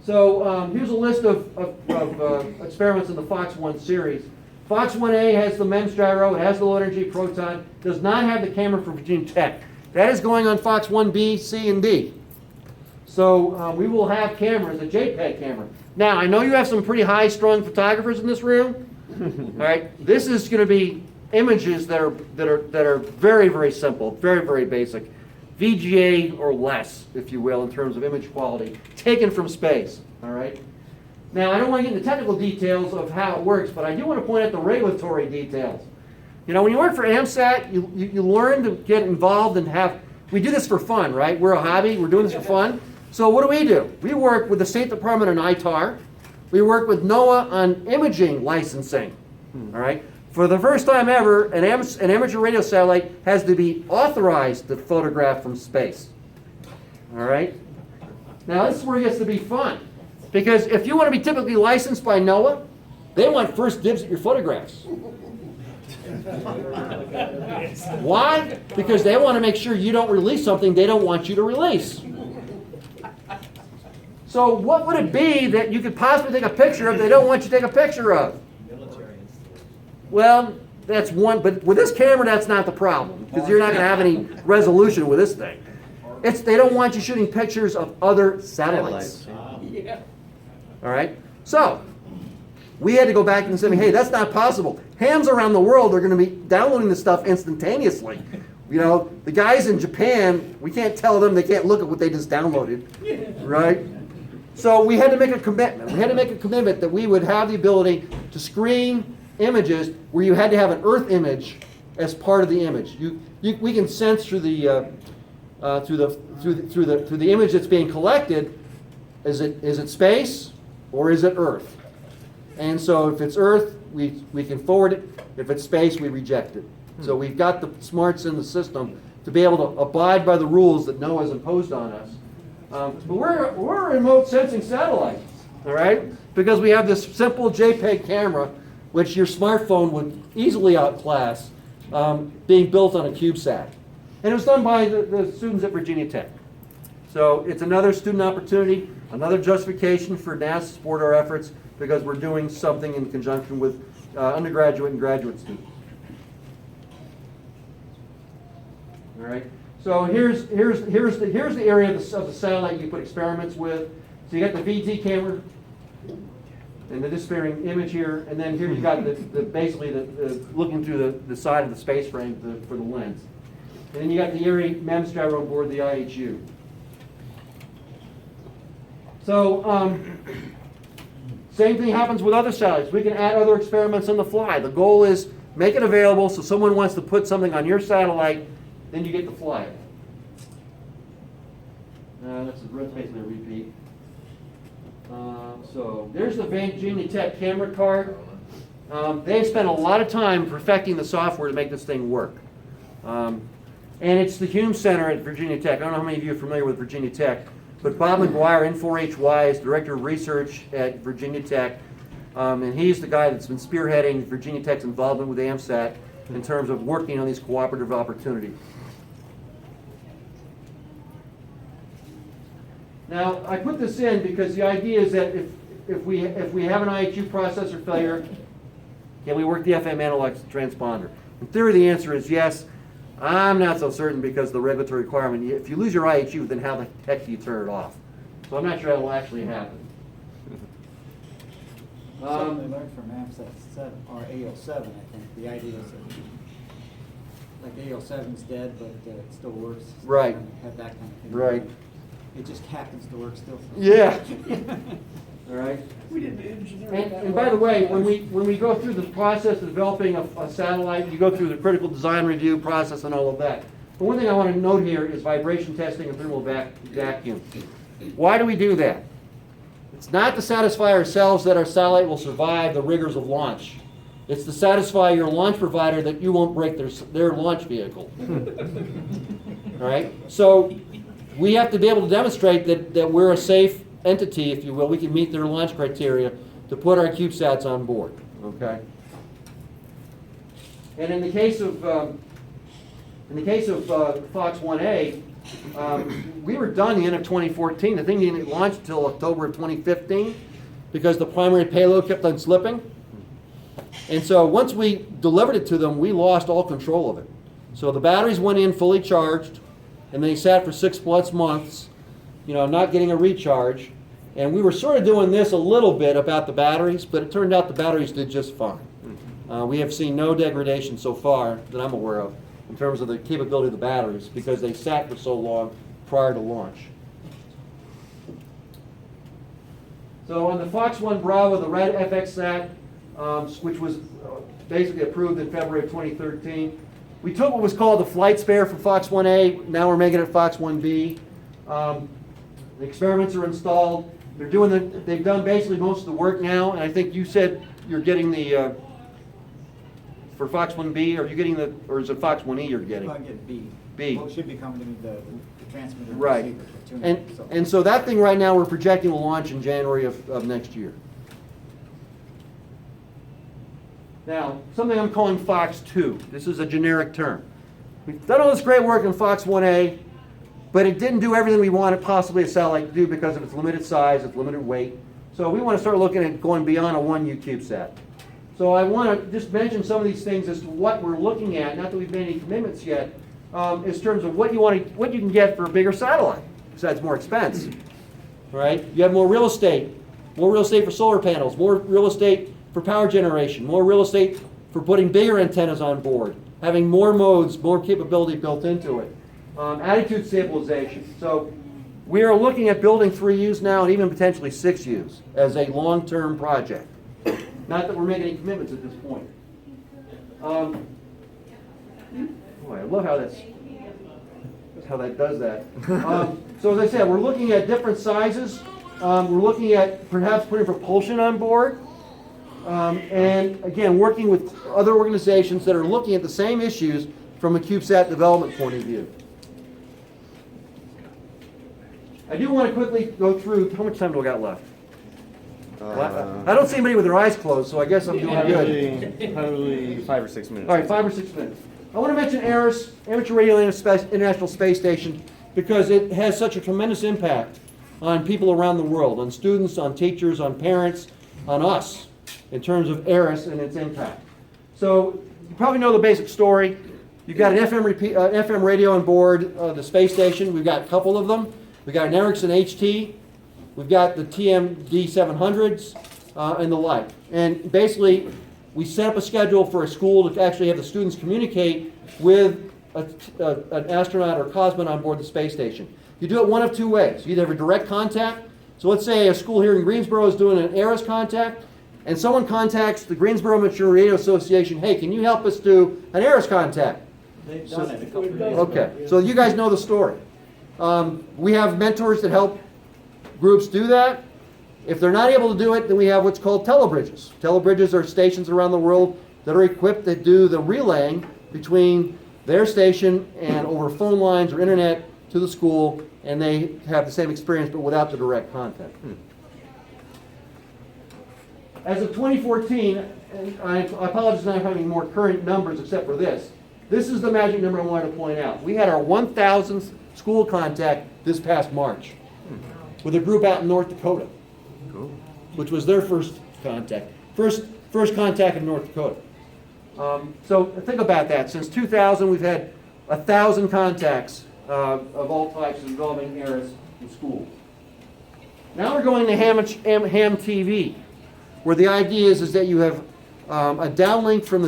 So here's a list of experiments in the Fox 1 series. Fox 1A has the MEMS gyro, it has the low energy proton, does not have the camera for Virginia Tech. That is going on Fox 1B, C, and D. So we will have cameras, a JPEG camera. Now, I know you have some pretty high-strung photographers in this room. All right, this is going to be images that are very, very simple, very, very basic. VGA or less, if you will, in terms of image quality, taken from space, all right? Now, I don't want to get into technical details of how it works, but I do want to point out the regulatory details. You know, when you work for AMSAT, you learn to get involved and we do this for fun, right? We're a hobby, we're doing this for fun. So what do? We work with the State Department on ITAR. We work with NOAA on imaging licensing, all right? For the first time ever, an amateur radio satellite has to be authorized to photograph from space, all right? Now, this is where it gets to be fun. Because if you want to be typically licensed by NOAA, they want first dibs at your photographs. Why? Because they want to make sure you don't release something they don't want you to release. So what would it be that you could possibly take a picture of they don't want you to take a picture of? Well, that's one, but with this camera, that's not the problem, because you're not going to have any resolution with this thing. They don't want you shooting pictures of other satellites. All right? So, we had to go back and say, hey, that's not possible. Hams around the world are going to be downloading this stuff instantaneously. You know, the guys in Japan, we can't tell them they can't look at what they just downloaded, right? So we had to make a commitment. We had to make a commitment that we would have the ability to screen images where you had to have an Earth image as part of the image. We can sense through the image that's being collected, is it space or is it Earth? And so if it's Earth, we can forward it. If it's space, we reject it. So we've got the smarts in the system to be able to abide by the rules that NOAA has imposed on us. But we're a remote sensing satellite, all right? Because we have this simple JPEG camera, which your smartphone would easily outclass, being built on a CubeSat. And it was done by the students at Virginia Tech. So it's another student opportunity, another justification for NASA to support our efforts, because we're doing something in conjunction with undergraduate and graduate students. All right. So here's the area of the satellite you put experiments with. So you got the VT camera and the disappearing image here, and then here you got basically looking through the side of the space frame for the lens. And then you got the Erie MEMS gyro on board the IHU. So same thing happens with other satellites. We can add other experiments on the fly. The goal is make it available so someone wants to put something on your satellite, then you get to fly it. That's basically a repeat. So there's the Virginia Tech camera card. They've spent a lot of time perfecting the software to make this thing work. And it's the Hume Center at Virginia Tech. I don't know how many of you are familiar with Virginia Tech, but Bob McGuire, N4HY, is Director of Research at Virginia Tech. And he's the guy that's been spearheading Virginia Tech's involvement with AMSAT in terms of working on these cooperative opportunities. Now, I put this in because the idea is that if we have an IHU processor failure, can we work the FM analog transponder? In theory, the answer is yes. I'm not so certain because of the regulatory requirement. If you lose your IHU, then how the heck do you turn it off? So I'm not sure that will actually happen. Something we learned from AMSAT 7, or AO7, I think. The idea is that like AO7 is dead, but it still works. Right. Have that kind of thing. Right. It just happens to work still. Yeah. All right. And by the way, when we go through the process of developing a satellite, you go through the critical design review process and all of that. But one thing I want to note here is vibration testing and thermal vacuum. Why do we do that? It's not to satisfy ourselves that our satellite will survive the rigors of launch. It's to satisfy your launch provider that you won't break their launch vehicle. All right? So we have to be able to demonstrate that we're a safe entity, if you will. We can meet their launch criteria to put our CubeSats on board. Okay. And in the case of Fox 1A, we were done the end of 2014. The thing didn't launch until October of 2015 because the primary payload kept on slipping. And so once we delivered it to them, we lost all control of it. So the batteries went in fully charged, and they sat for 6+ months, not getting a recharge. And we were sort of doing this a little bit about the batteries, but it turned out the batteries did just fine. We have seen no degradation so far that I'm aware of. in terms of the capability of the batteries because they sat for so long prior to launch. So on the Fox 1 Bravo, the red FXSat, which was basically approved in February of 2013, we took what was called the flight spare for Fox 1A. Now we're making it Fox 1B. The experiments are installed. They've done basically most of the work now, and I think you said you're getting the for Fox 1B. Are you getting or is it Fox 1E you're getting? I get B. B. Well, it should be coming to the transmitter. and Right. receiver for tuning, so. And so that thing right now we're projecting will launch in January of next year. Now, something I'm calling Fox 2. This is a generic term. We've done all this great work in Fox 1A, but it didn't do everything we wanted possibly a satellite to do because of its limited size, its limited weight. So we want to start looking at going beyond a 1U CubeSat. So I want to just mention some of these things as to what we're looking at, not that we've made any commitments yet, in terms of what you can get for a bigger satellite, besides more expense. All right? You have more real estate for solar panels, more real estate for power generation, more real estate for putting bigger antennas on board, having more modes, more capability built into it. Attitude stabilization. So we are looking at building 3Us now and even potentially 6Us as a long-term project. Not that we're making any commitments at this point. Boy, I love how that does that. So as I said, we're looking at different sizes. We're looking at perhaps putting propulsion on board. And again, working with other organizations that are looking at the same issues from a CubeSat development point of view. I do want to quickly go through, how much time do I got left? I don't see anybody with their eyes closed, so I guess I'm doing good. Probably 5 or 6 minutes. All right, 5 or 6 minutes. I want to mention ARIS, Amateur Radio International Space Station, because it has such a tremendous impact on people around the world, on students, on teachers, on parents, on us, in terms of ARIS and its impact. So you probably know the basic story. You've got an FM radio on board the space station. We've got a couple of them. We've got an Ericsson HT. We've got the TMD 700s and the like. And basically, we set up a schedule for a school to actually have the students communicate with an astronaut or cosmonaut on board the space station. You do it one of two ways. You either have a direct contact. So let's say a school here in Greensboro is doing an ARIS contact, and someone contacts the Greensboro Amateur Radio Association, hey, can you help us do an ARIS contact? They've done it a couple of years Okay, ago. so you guys know the story. We have mentors that help groups do that. If they're not able to do it, then we have what's called telebridges. Telebridges are stations around the world that are equipped to do the relaying between their station and over phone lines or internet to the school, and they have the same experience but without the direct contact. As of 2014, and I apologize for not having more current numbers except for this. This is the magic number I wanted to point out. We had our 1,000th school contact this past March with a group out in North Dakota, which was their first contact. First contact in North Dakota. So think about that. Since 2000, we've had 1,000 contacts of all types involving ARIS in schools. Now we're going to ham TV, where the idea is that you have a downlink from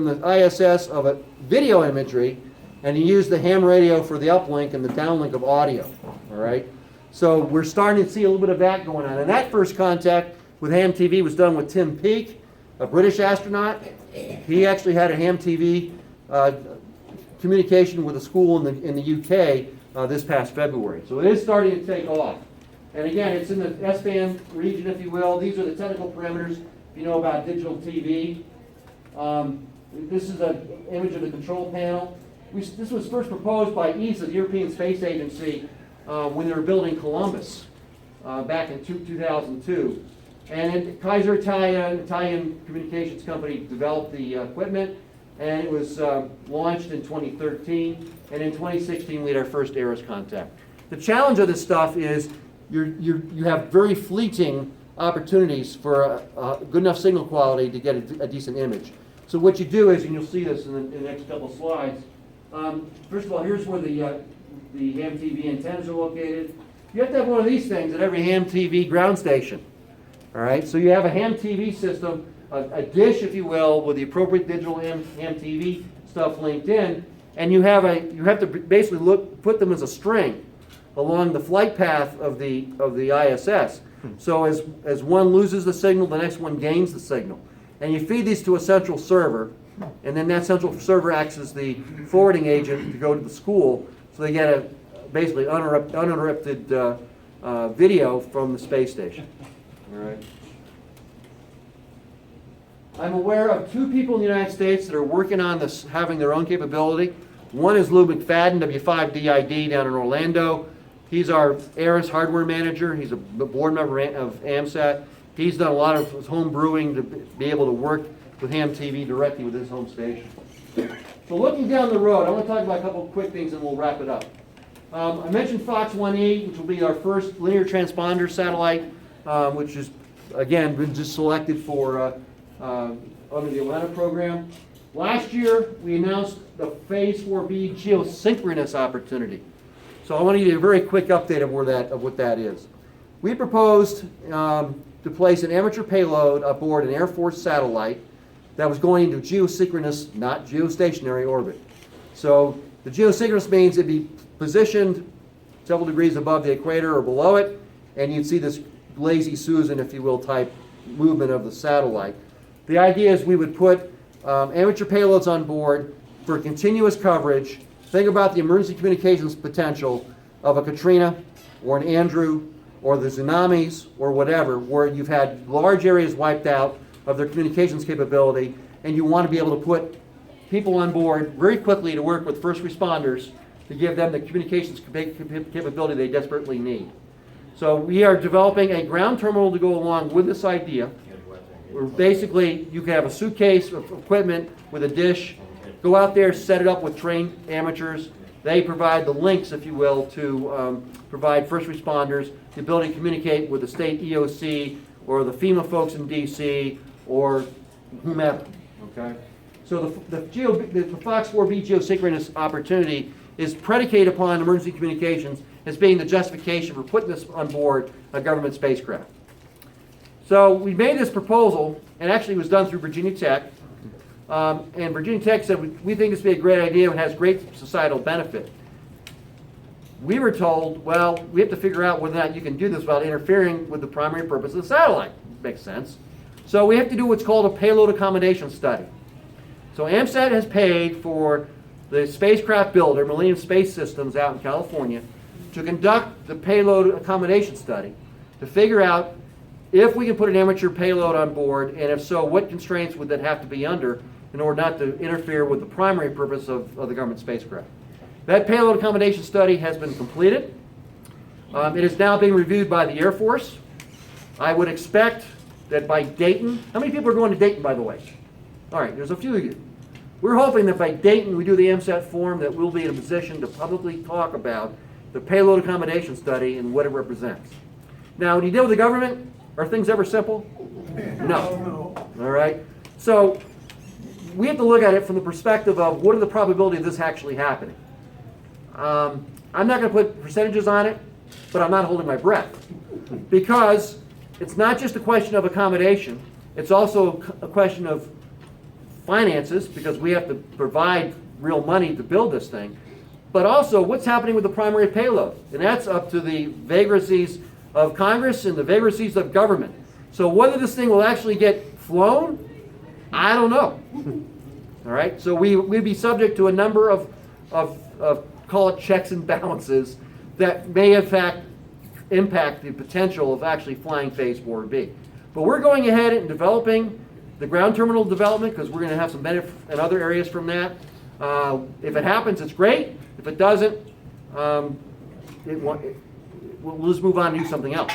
the ISS of a video imagery, and you use the ham radio for the uplink and the downlink of audio. All right. So we're starting to see a little bit of that going on. And that first contact with ham TV was done with Tim Peake, a British astronaut. He actually had a ham TV communication with a school in the UK this past February. So it is starting to take off. And again, it's in the S-band region, if you will. These are the technical parameters, if you know about digital TV. This is an image of the control panel. This was first proposed by ESA, the European Space Agency, when they were building Columbus back in 2002. And Kaiser Italian communications company, developed the equipment, and it was launched in 2013. And in 2016, we had our first ARIS contact. The challenge of this stuff is you have very fleeting opportunities for a good enough signal quality to get a decent image. So what you do is, and you'll see this in the next couple of slides, first of all, here's where the ham TV antennas are located. You have to have one of these things at every ham TV ground station. All right, so you have a ham TV system, a dish, if you will, with the appropriate digital ham TV stuff linked in, and you have to basically put them as a string along the flight path of the ISS. So as one loses the signal, the next one gains the signal. And you feed these to a central server, and then that central server acts as the forwarding agent to go to the school, so they get a basically uninterrupted video from the space station. All right. I'm aware of 2 people in the United States that are working on this, having their own capability. One is Lou McFadden, W5DID down in Orlando. He's our ARIS hardware manager. He's a board member of AMSAT. He's done a lot of his home brewing to be able to work with ham TV directly with his home station. So looking down the road, I want to talk about a couple of quick things and we'll wrap it up. I mentioned Fox 1E, which will be our first linear transponder satellite, which is, again, been just selected for under the Atlanta program. Last year, we announced the Phase 4B geosynchronous opportunity. So I want to give you a very quick update of what that is. We proposed to place an amateur payload aboard an Air Force satellite that was going into geosynchronous, not geostationary orbit. So the geosynchronous means it'd be positioned several degrees above the equator or below it, and you'd see this lazy Susan, if you will, type movement of the satellite. The idea is we would put amateur payloads on board for continuous coverage. Think about the emergency communications potential of a Katrina or an Andrew or the tsunamis or whatever, where you've had large areas wiped out of their communications capability, and you want to be able to put people on board very quickly to work with first responders to give them the communications capability they desperately need. So we are developing a ground terminal to go along with this idea. Where basically you can have a suitcase of equipment with a dish, go out there, set it up with trained amateurs. They provide the links, if you will, to provide first responders the ability to communicate with the state EOC or the FEMA folks in DC or whomever. Okay? So the Fox 4B geosynchronous opportunity is predicated upon emergency communications as being the justification for putting this on board a government spacecraft. So we made this proposal, and actually it was done through Virginia Tech. And Virginia Tech said, we think this would be a great idea and has great societal benefit. We were told, well, we have to figure out whether or not you can do this without interfering with the primary purpose of the satellite. Makes sense. So we have to do what's called a payload accommodation study. So AMSAT has paid for the spacecraft builder, Millennium Space Systems out in California, to conduct the payload accommodation study to figure out if we can put an amateur payload on board, and if so, what constraints would that have to be under in order not to interfere with the primary purpose of the government spacecraft. That payload accommodation study has been completed. It is now being reviewed by the Air Force. I would expect that by Dayton, how many people are going to Dayton, by the way? All right, there's a few of you. We're hoping that by Dayton we do the AMSAT forum that we'll be in a position to publicly talk about the payload accommodation study and what it represents. Now, when you deal with the government, are things ever simple? No. All right? So we have to look at it from the perspective of what are the probability of this actually happening. I'm not going to put percentages on it, but I'm not holding my breath. Because it's not just a question of accommodation, it's also a question of finances, because we have to provide real money to build this thing, but also what's happening with the primary payload. And that's up to the vagaries of Congress and the vagaries of government. So whether this thing will actually get flown, I don't know. All right, so we'd be subject to a number of call it checks and balances that may in fact impact the potential of actually flying Phase 4B. But we're going ahead and developing the ground terminal development because we're going to have some benefit in other areas from that. If it happens, it's great. If it doesn't, we'll just move on and do something else.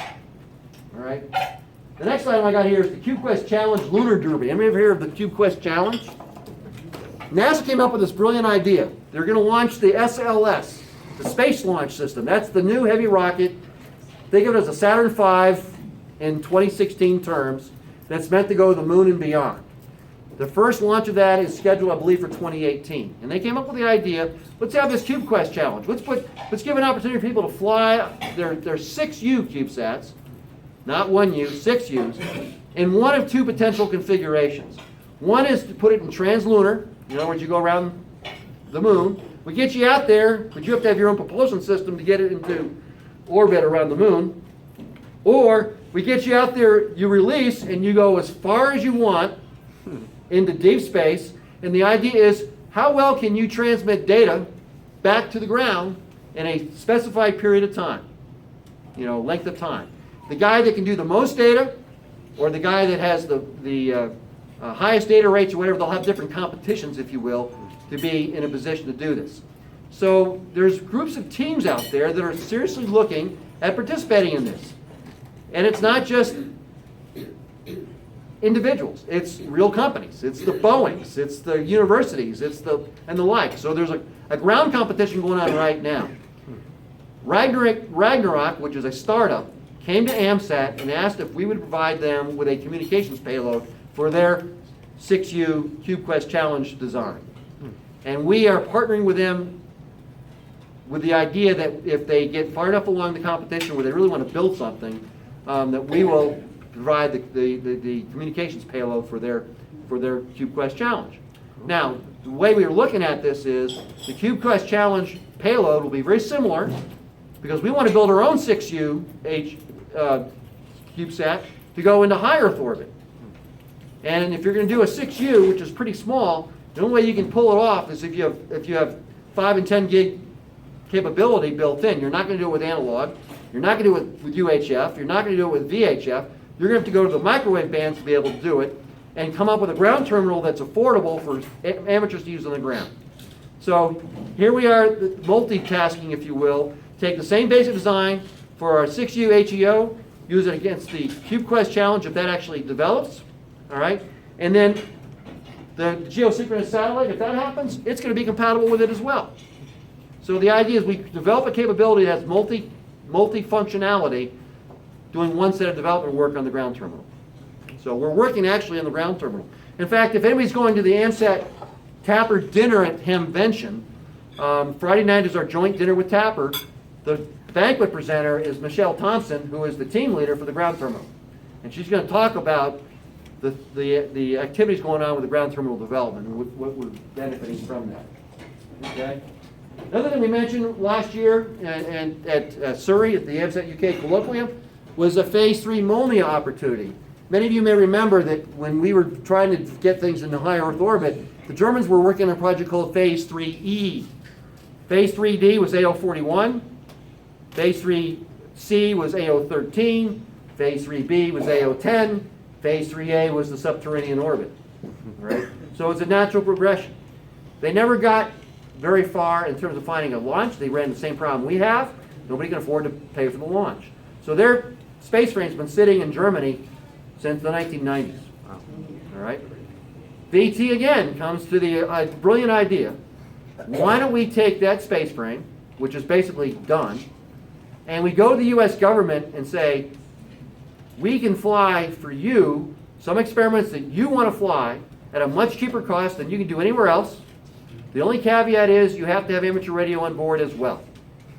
All right. The next item I got here is the CubeQuest Challenge Lunar Derby. Anybody ever hear of the CubeQuest Challenge? NASA came up with this brilliant idea. They're going to launch the SLS, the Space Launch System. That's the new heavy rocket. Think of it as a Saturn V in 2016 terms that's meant to go to the moon and beyond. The first launch of that is scheduled, I believe, for 2018. And they came up with the idea, let's have this CubeQuest Challenge. Let's give an opportunity for people to fly their 6 U CubeSats, not 1 U, 6 U's, in one of 2 potential configurations. One is to put it in translunar. In other words, you go around the moon. We get you out there, but you have to have your own propulsion system to get it into orbit around the moon. Or we get you out there, you release, and you go as far as you want into deep space. And the idea is, how well can you transmit data back to the ground in a specified period of time? Length of time. The guy that can do the most data, or the guy that has the highest data rates or whatever, they'll have different competitions, if you will, to be in a position to do this. So there's groups of teams out there that are seriously looking at participating in this. And it's not just individuals, it's real companies, it's the Boeings, it's the universities, and the like. So there's a ground competition going on right now. Ragnarok, which is a startup, came to AMSAT and asked if we would provide them with a communications payload for their 6U CubeQuest Challenge design. And we are partnering with them with the idea that if they get far enough along the competition where they really want to build something, that we will provide the communications payload for their CubeQuest Challenge. Now, the way we are looking at this is the CubeQuest Challenge payload will be very similar, because we want to build our own 6U CubeSat to go into high Earth orbit. And if you're going to do a 6U, which is pretty small, the only way you can pull it off is if you have 5 and 10 gig capability built in. You're not going to do it with analog. You're not going to do it with UHF. You're not going to do it with VHF. You're going to have to go to the microwave bands to be able to do it, and come up with a ground terminal that's affordable for amateurs to use on the ground. So here we are, multitasking, if you will. Take the same basic design for our 6U HEO, use it against the CubeQuest Challenge if that actually develops, all right? And then the geosynchronous satellite, if that happens, it's going to be compatible with it as well. So the idea is we develop a capability that has multi-functionality, doing one set of development work on the ground terminal. So we're working actually on the ground terminal. In fact, if anybody's going to the AMSAT Tapper dinner at Hamvention, Friday night is our joint dinner with Tapper. The banquet presenter is Michelle Thompson, who is the team leader for the ground terminal. And she's going to talk about the activities going on with the ground terminal development and what we're benefiting from that. Okay? Another thing we mentioned last year and at Surrey at the AMSAT UK colloquium was a Phase 3 MONIA opportunity. Many of you may remember that when we were trying to get things into high Earth orbit, the Germans were working on a project called Phase 3E. Phase 3D was AO41. Phase 3C was AO13. Phase 3B was AO10. Phase 3A was the subterranean orbit. Right? So it's a natural progression. They never got very far in terms of finding a launch. They ran the same problem we have. Nobody can afford to pay for the launch. So their space frame's been sitting in Germany since the 1990s. All right? VT again comes to the brilliant idea. Why don't we take that space frame, which is basically done, and we go to the US government and say, we can fly for you some experiments that you want to fly at a much cheaper cost than you can do anywhere else. The only caveat is you have to have amateur radio on board as well.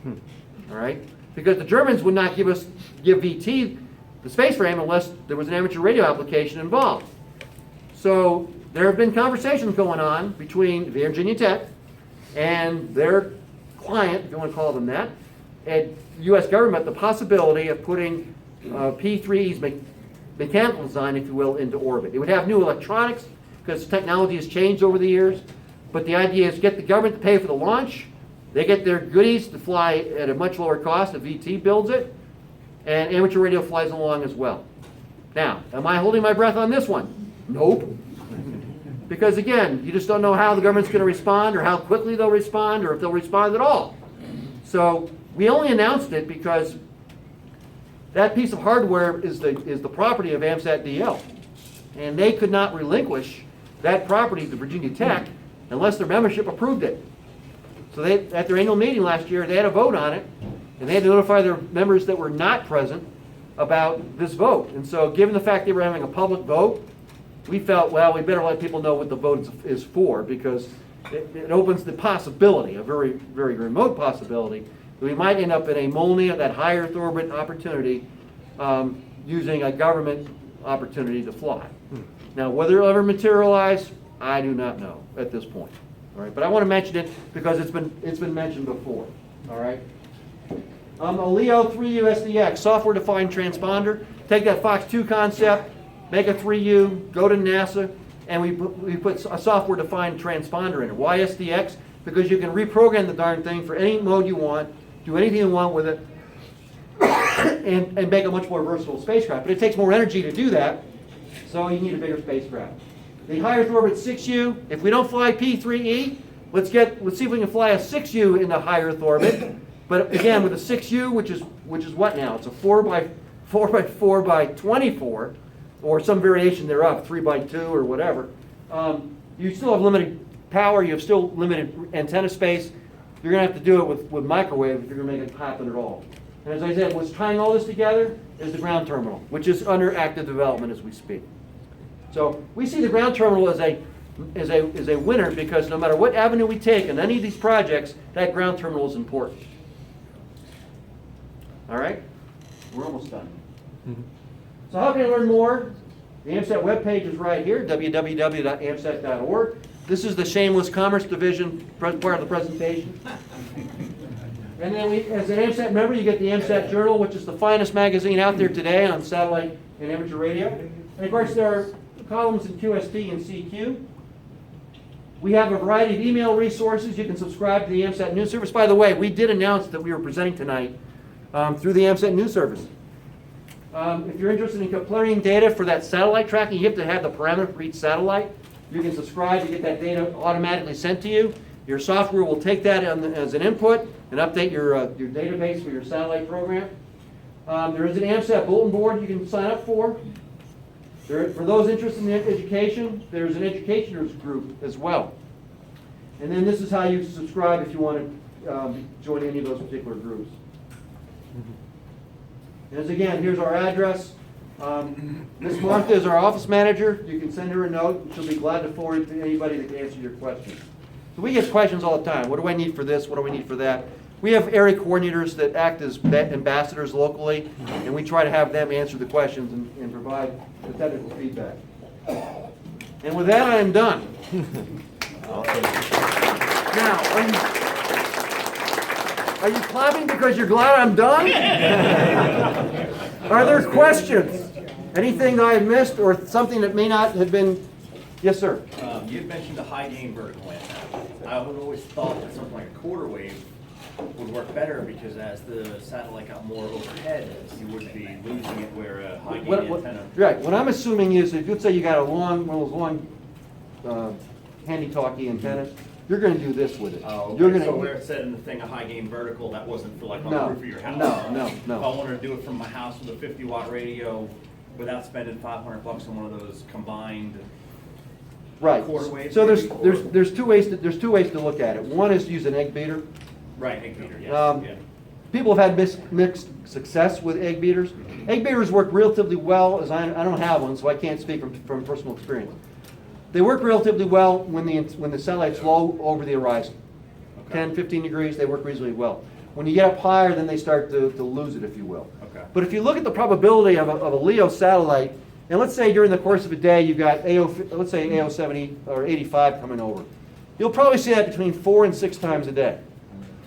All right? Because the Germans would not give VT the space frame unless there was an amateur radio application involved. So there have been conversations going on between Virginia Tech and their client, if you want to call them that, and the U.S. government, the possibility of putting P3's mechanical design, if you will, into orbit. It would have new electronics because technology has changed over the years, but the idea is get the government to pay for the launch. They get their goodies to fly at a much lower cost if VT builds it, and amateur radio flies along as well. Now, am I holding my breath on this one? Nope. Because again, you just don't know how the government's going to respond or how quickly they'll respond or if they'll respond at all. So we only announced it because that piece of hardware is the property of AMSAT DL. And they could not relinquish that property to Virginia Tech unless their membership approved it. So they, at their annual meeting last year, they had a vote on it, and they had to notify their members that were not present about this vote. And so given the fact they were having a public vote, we felt, well, we better let people know what the vote is for, because it opens the possibility, a very, very remote possibility, that we might end up in a MONIA, that high Earth orbit opportunity, using a government opportunity to fly. Now, whether it'll ever materialize, I do not know at this point. All right, but I want to mention it because it's been mentioned before. All right. A Leo 3U SDX, software-defined transponder. Take that Fox 2 concept, make a 3U, go to NASA, and we put a software-defined transponder in it. Why SDX? Because you can reprogram the darn thing for any mode you want, do anything you want with it, and make a much more versatile spacecraft. But it takes more energy to do that, so you need a bigger spacecraft. The high Earth orbit 6U, if we don't fly P3E, let's see if we can fly a 6U into high Earth orbit. But again, with a 6U, which is what now? It's a 4 by 24, or some variation thereof, 3 by 2 or whatever. You still have limited power. You have still limited antenna space. You're going to have to do it with microwave if you're going to make it happen at all. And as I said, what's tying all this together is the ground terminal, which is under active development as we speak. So we see the ground terminal as a winner because no matter what avenue we take in any of these projects, that ground terminal is important. All right? We're almost done. So how can I learn more? The AMSAT webpage is right here, www.amsat.org. This is the Shameless Commerce Division part of the presentation. And then as an AMSAT member, you get the AMSAT Journal, which is the finest magazine out there today on satellite and amateur radio. And of course, there are columns in QST and CQ. We have a variety of email resources. You can subscribe to the AMSAT News Service. By the way, we did announce that we were presenting tonight through the AMSAT News Service. If you're interested in comparing data for that satellite tracking, you have to have the parameter for each satellite. You can subscribe to get that data automatically sent to you. Your software will take that as an input and update your database for your satellite program. There is an AMSAT bulletin board you can sign up for. For those interested in education, there's an educators group as well. And then this is how you subscribe if you want to join any of those particular groups. And as again, here's our address. Miss Martha is our office manager. You can send her a note, and she'll be glad to forward it to anybody that can answer your questions. So we get questions all the time. What do I need for this? What do I need for that? We have area coordinators that act as ambassadors locally, and we try to have them answer the questions and provide the technical feedback. And with that, I am done. Now, are you clapping because you're glad I'm done? Are there questions? Anything that I have missed or something that may not have been? Yes, sir. You had mentioned a high gain vertical antenna. I would always thought that something like a quarter wave would work better because as the satellite got more overhead, you would be losing it where a high gain antenna. Right. What I'm assuming is if you'd say you got one of those long handy-talkie antennas, you're going to do this with it. Oh, okay. You're going So where it said in the thing a high gain vertical, that wasn't for like on the roof of your house. No. If I wanted to do it from my house with a 50-watt radio without spending $500 on one of those combined. Right. Quarter waves. So there's two ways to look at it. One is to use an egg beater. Right, egg beater. Yes. Yeah. People have had mixed success with egg beaters. Egg beaters work relatively well. As I don't have one, so I can't speak from personal experience. They work relatively well when the satellite's low over the horizon. Okay. 10, 15 degrees, they work reasonably well. When you get up higher, then they start to lose it, if you will. Okay. But if you look at the probability of a LEO satellite, and let's say during the course of a day you've got let's say AO 70 or 85 coming over, you'll probably see that between 4 and 6 times a day.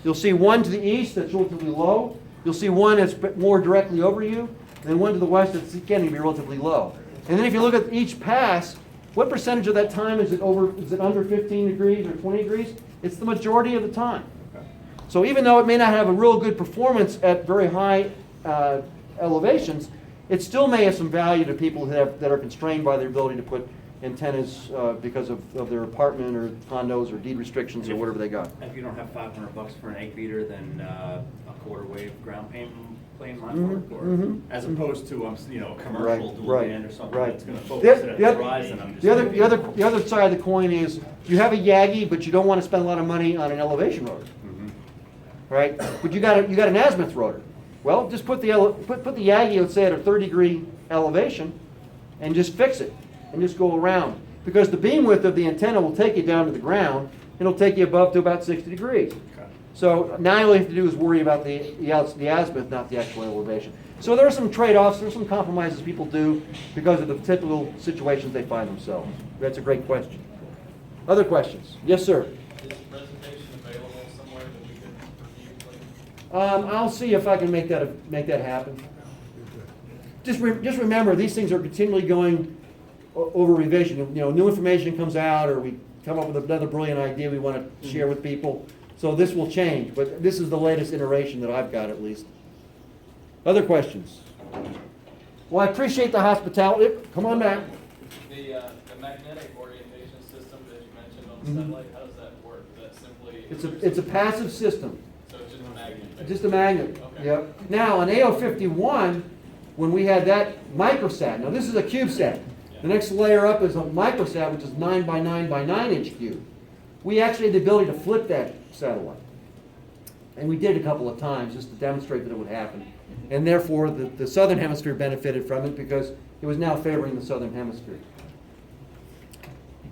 You'll see one to the east that's relatively low. You'll see one that's more directly over you, and then one to the west that's again going to be relatively low. And then if you look at each pass, what percentage of that time is it under 15 degrees or 20 degrees? It's the majority of the time. Okay. So even though it may not have a real good performance at very high elevations, it still may have some value to people that are constrained by their ability to put antennas because of their apartment or condos or deed restrictions or whatever they got. If you don't have $500 for an egg beater, then a quarter wave ground plane might work, or as opposed to a commercial dual band or something that's going to focus it at the horizon. The other side of the coin is you have a Yagi, but you don't want to spend a lot of money on an elevation rotor, right? But you got an azimuth rotor. Well, just put the Yagi, let's say, at a 30-degree elevation, and just fix it, and just go around, because the beam width of the antenna will take you down to the ground, and it'll take you above to about 60 degrees. Okay. So now all you have to do is worry about the azimuth, not the actual elevation. So there are some trade-offs, there are some compromises people do because of the typical situations they find themselves. That's a great question. Other questions? Yes, sir. Is I'll see if I can make that happen. Just remember, these things are continually going over revision. You know, new information comes out, or we come up with another brilliant idea we want to share with people. So this will change, but this is the latest iteration that I've got, at least. Other questions? Well, I appreciate the hospitality. Come on back. The magnetic orientation system that you mentioned on the satellite, how does that work? Is that simply? It's a passive system. So it's just a magnet? Just a magnet. Okay. Yep. Now, on AO51, when we had that microsat, now this is a CubeSat. The next layer up is a microsat, which is 9 by 9 by 9 inch cube. We actually had the ability to flip that satellite. And we did a couple of times just to demonstrate that it would happen. And therefore, the southern hemisphere benefited from it because it was now favoring the southern hemisphere.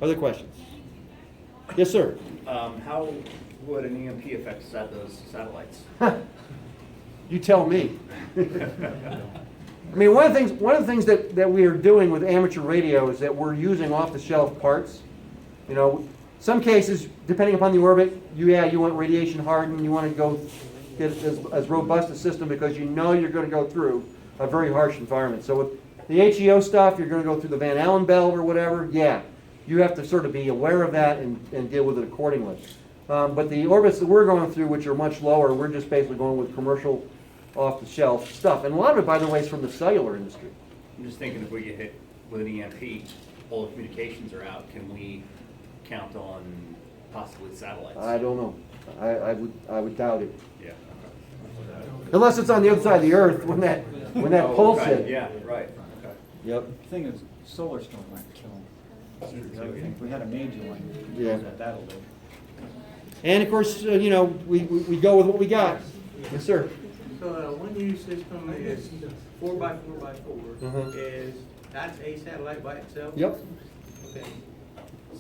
Other questions? Yes, sir. How would an EMP affect those satellites? You tell me. I mean, one of the things that we are doing with amateur radio is that we're using off-the-shelf parts. You know, some cases, depending upon the orbit, you want radiation hardened, you want to go get as robust a system because you know you're going to go through a very harsh environment. So with the HEO stuff, you're going to go through the Van Allen belt or whatever, yeah. You have to sort of be aware of that and deal with it accordingly. But the orbits that we're going through, which are much lower, we're just basically going with commercial off-the-shelf stuff. And a lot of it, by the way, is from the cellular industry. I'm just thinking if we get hit with an EMP, all the communications are out, can we count on possibly satellites? I don't know. I would doubt it. Yeah. Unless it's on the other side of the Earth when that pulse okay. hit. Yeah, right. Okay. Yep. The thing is, solar storm might kill them. If we had a major one, Yeah. that'll do. And of course, you know, we go with what we got. Yes, sir. So one new system is 4x4x4. Is that's a satellite by itself? Yep. Okay.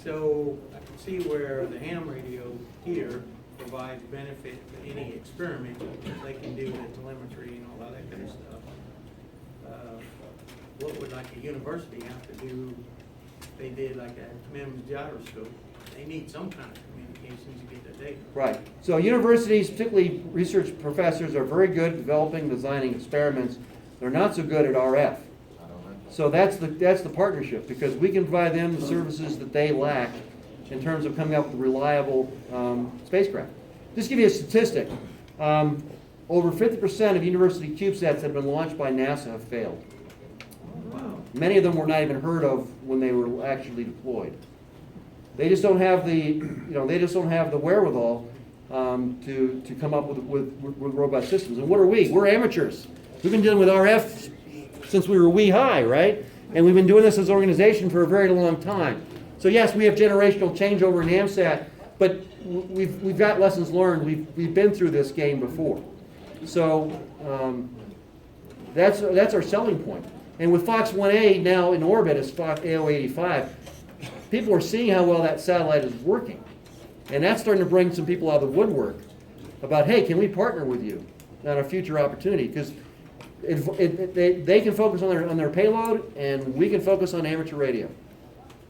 So I can see where the ham radio here provides benefit to any experiment that they can do with telemetry and all that kind of stuff. What would like a university have to do if they did like a MEMS gyroscope? They need some kind of communications to get the data. Right. So universities, particularly research professors, are very good at developing, designing experiments. They're not so good at RF. So that's the partnership, because we can provide them the services that they lack in terms of coming up with reliable spacecraft. Just to give you a statistic, over 50% of university CubeSats that have been launched by NASA have failed. Wow. Many of them were not even heard of when they were actually deployed. They just don't have the wherewithal to come up with robust systems. And what are we? We're amateurs. We've been dealing with RF since we were wee high, right? And we've been doing this as an organization for a very long time. So yes, we have generational changeover in AMSAT, but we've got lessons learned. We've been through this game before. So that's our selling point. And with Fox 1A now in orbit as Fox AO85, people are seeing how well that satellite is working. And that's starting to bring some people out of the woodwork about, hey, can we partner with you on a future opportunity? Because they can focus on their payload, and we can focus on amateur radio.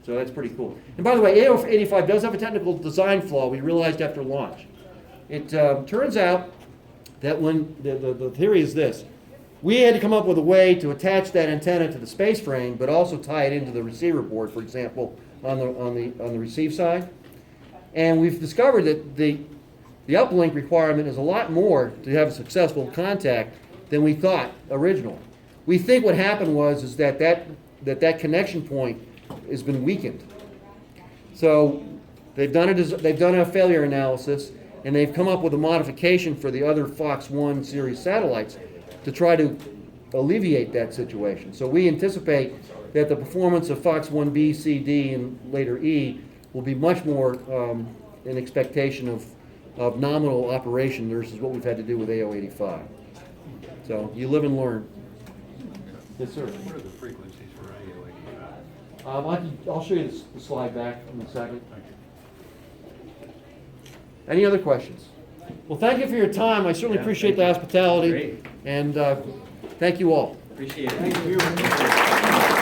So that's pretty cool. And by the way, AO85 does have a technical design flaw we realized after launch. It turns out that when the theory is this: we had to come up with a way to attach that antenna to the space frame, but also tie it into the receiver board, for example, on the receive side. And we've discovered that the uplink requirement is a lot more to have a successful contact than we thought originally. We think what happened was that connection point has been weakened. So they've done a failure analysis, and they've come up with a modification for the other Fox 1 series satellites to try to alleviate that situation. So we anticipate that the performance of Fox 1B, C, D, and later E will be much more an expectation of nominal operation versus what we've had to do with AO85. So you live and learn. Yes, sir. What are the frequencies for AO85? I'll show you the slide back in a second. Any other questions? Well, thank you for your time. I certainly appreciate the hospitality. Great. And thank you all. Appreciate it. Thank you.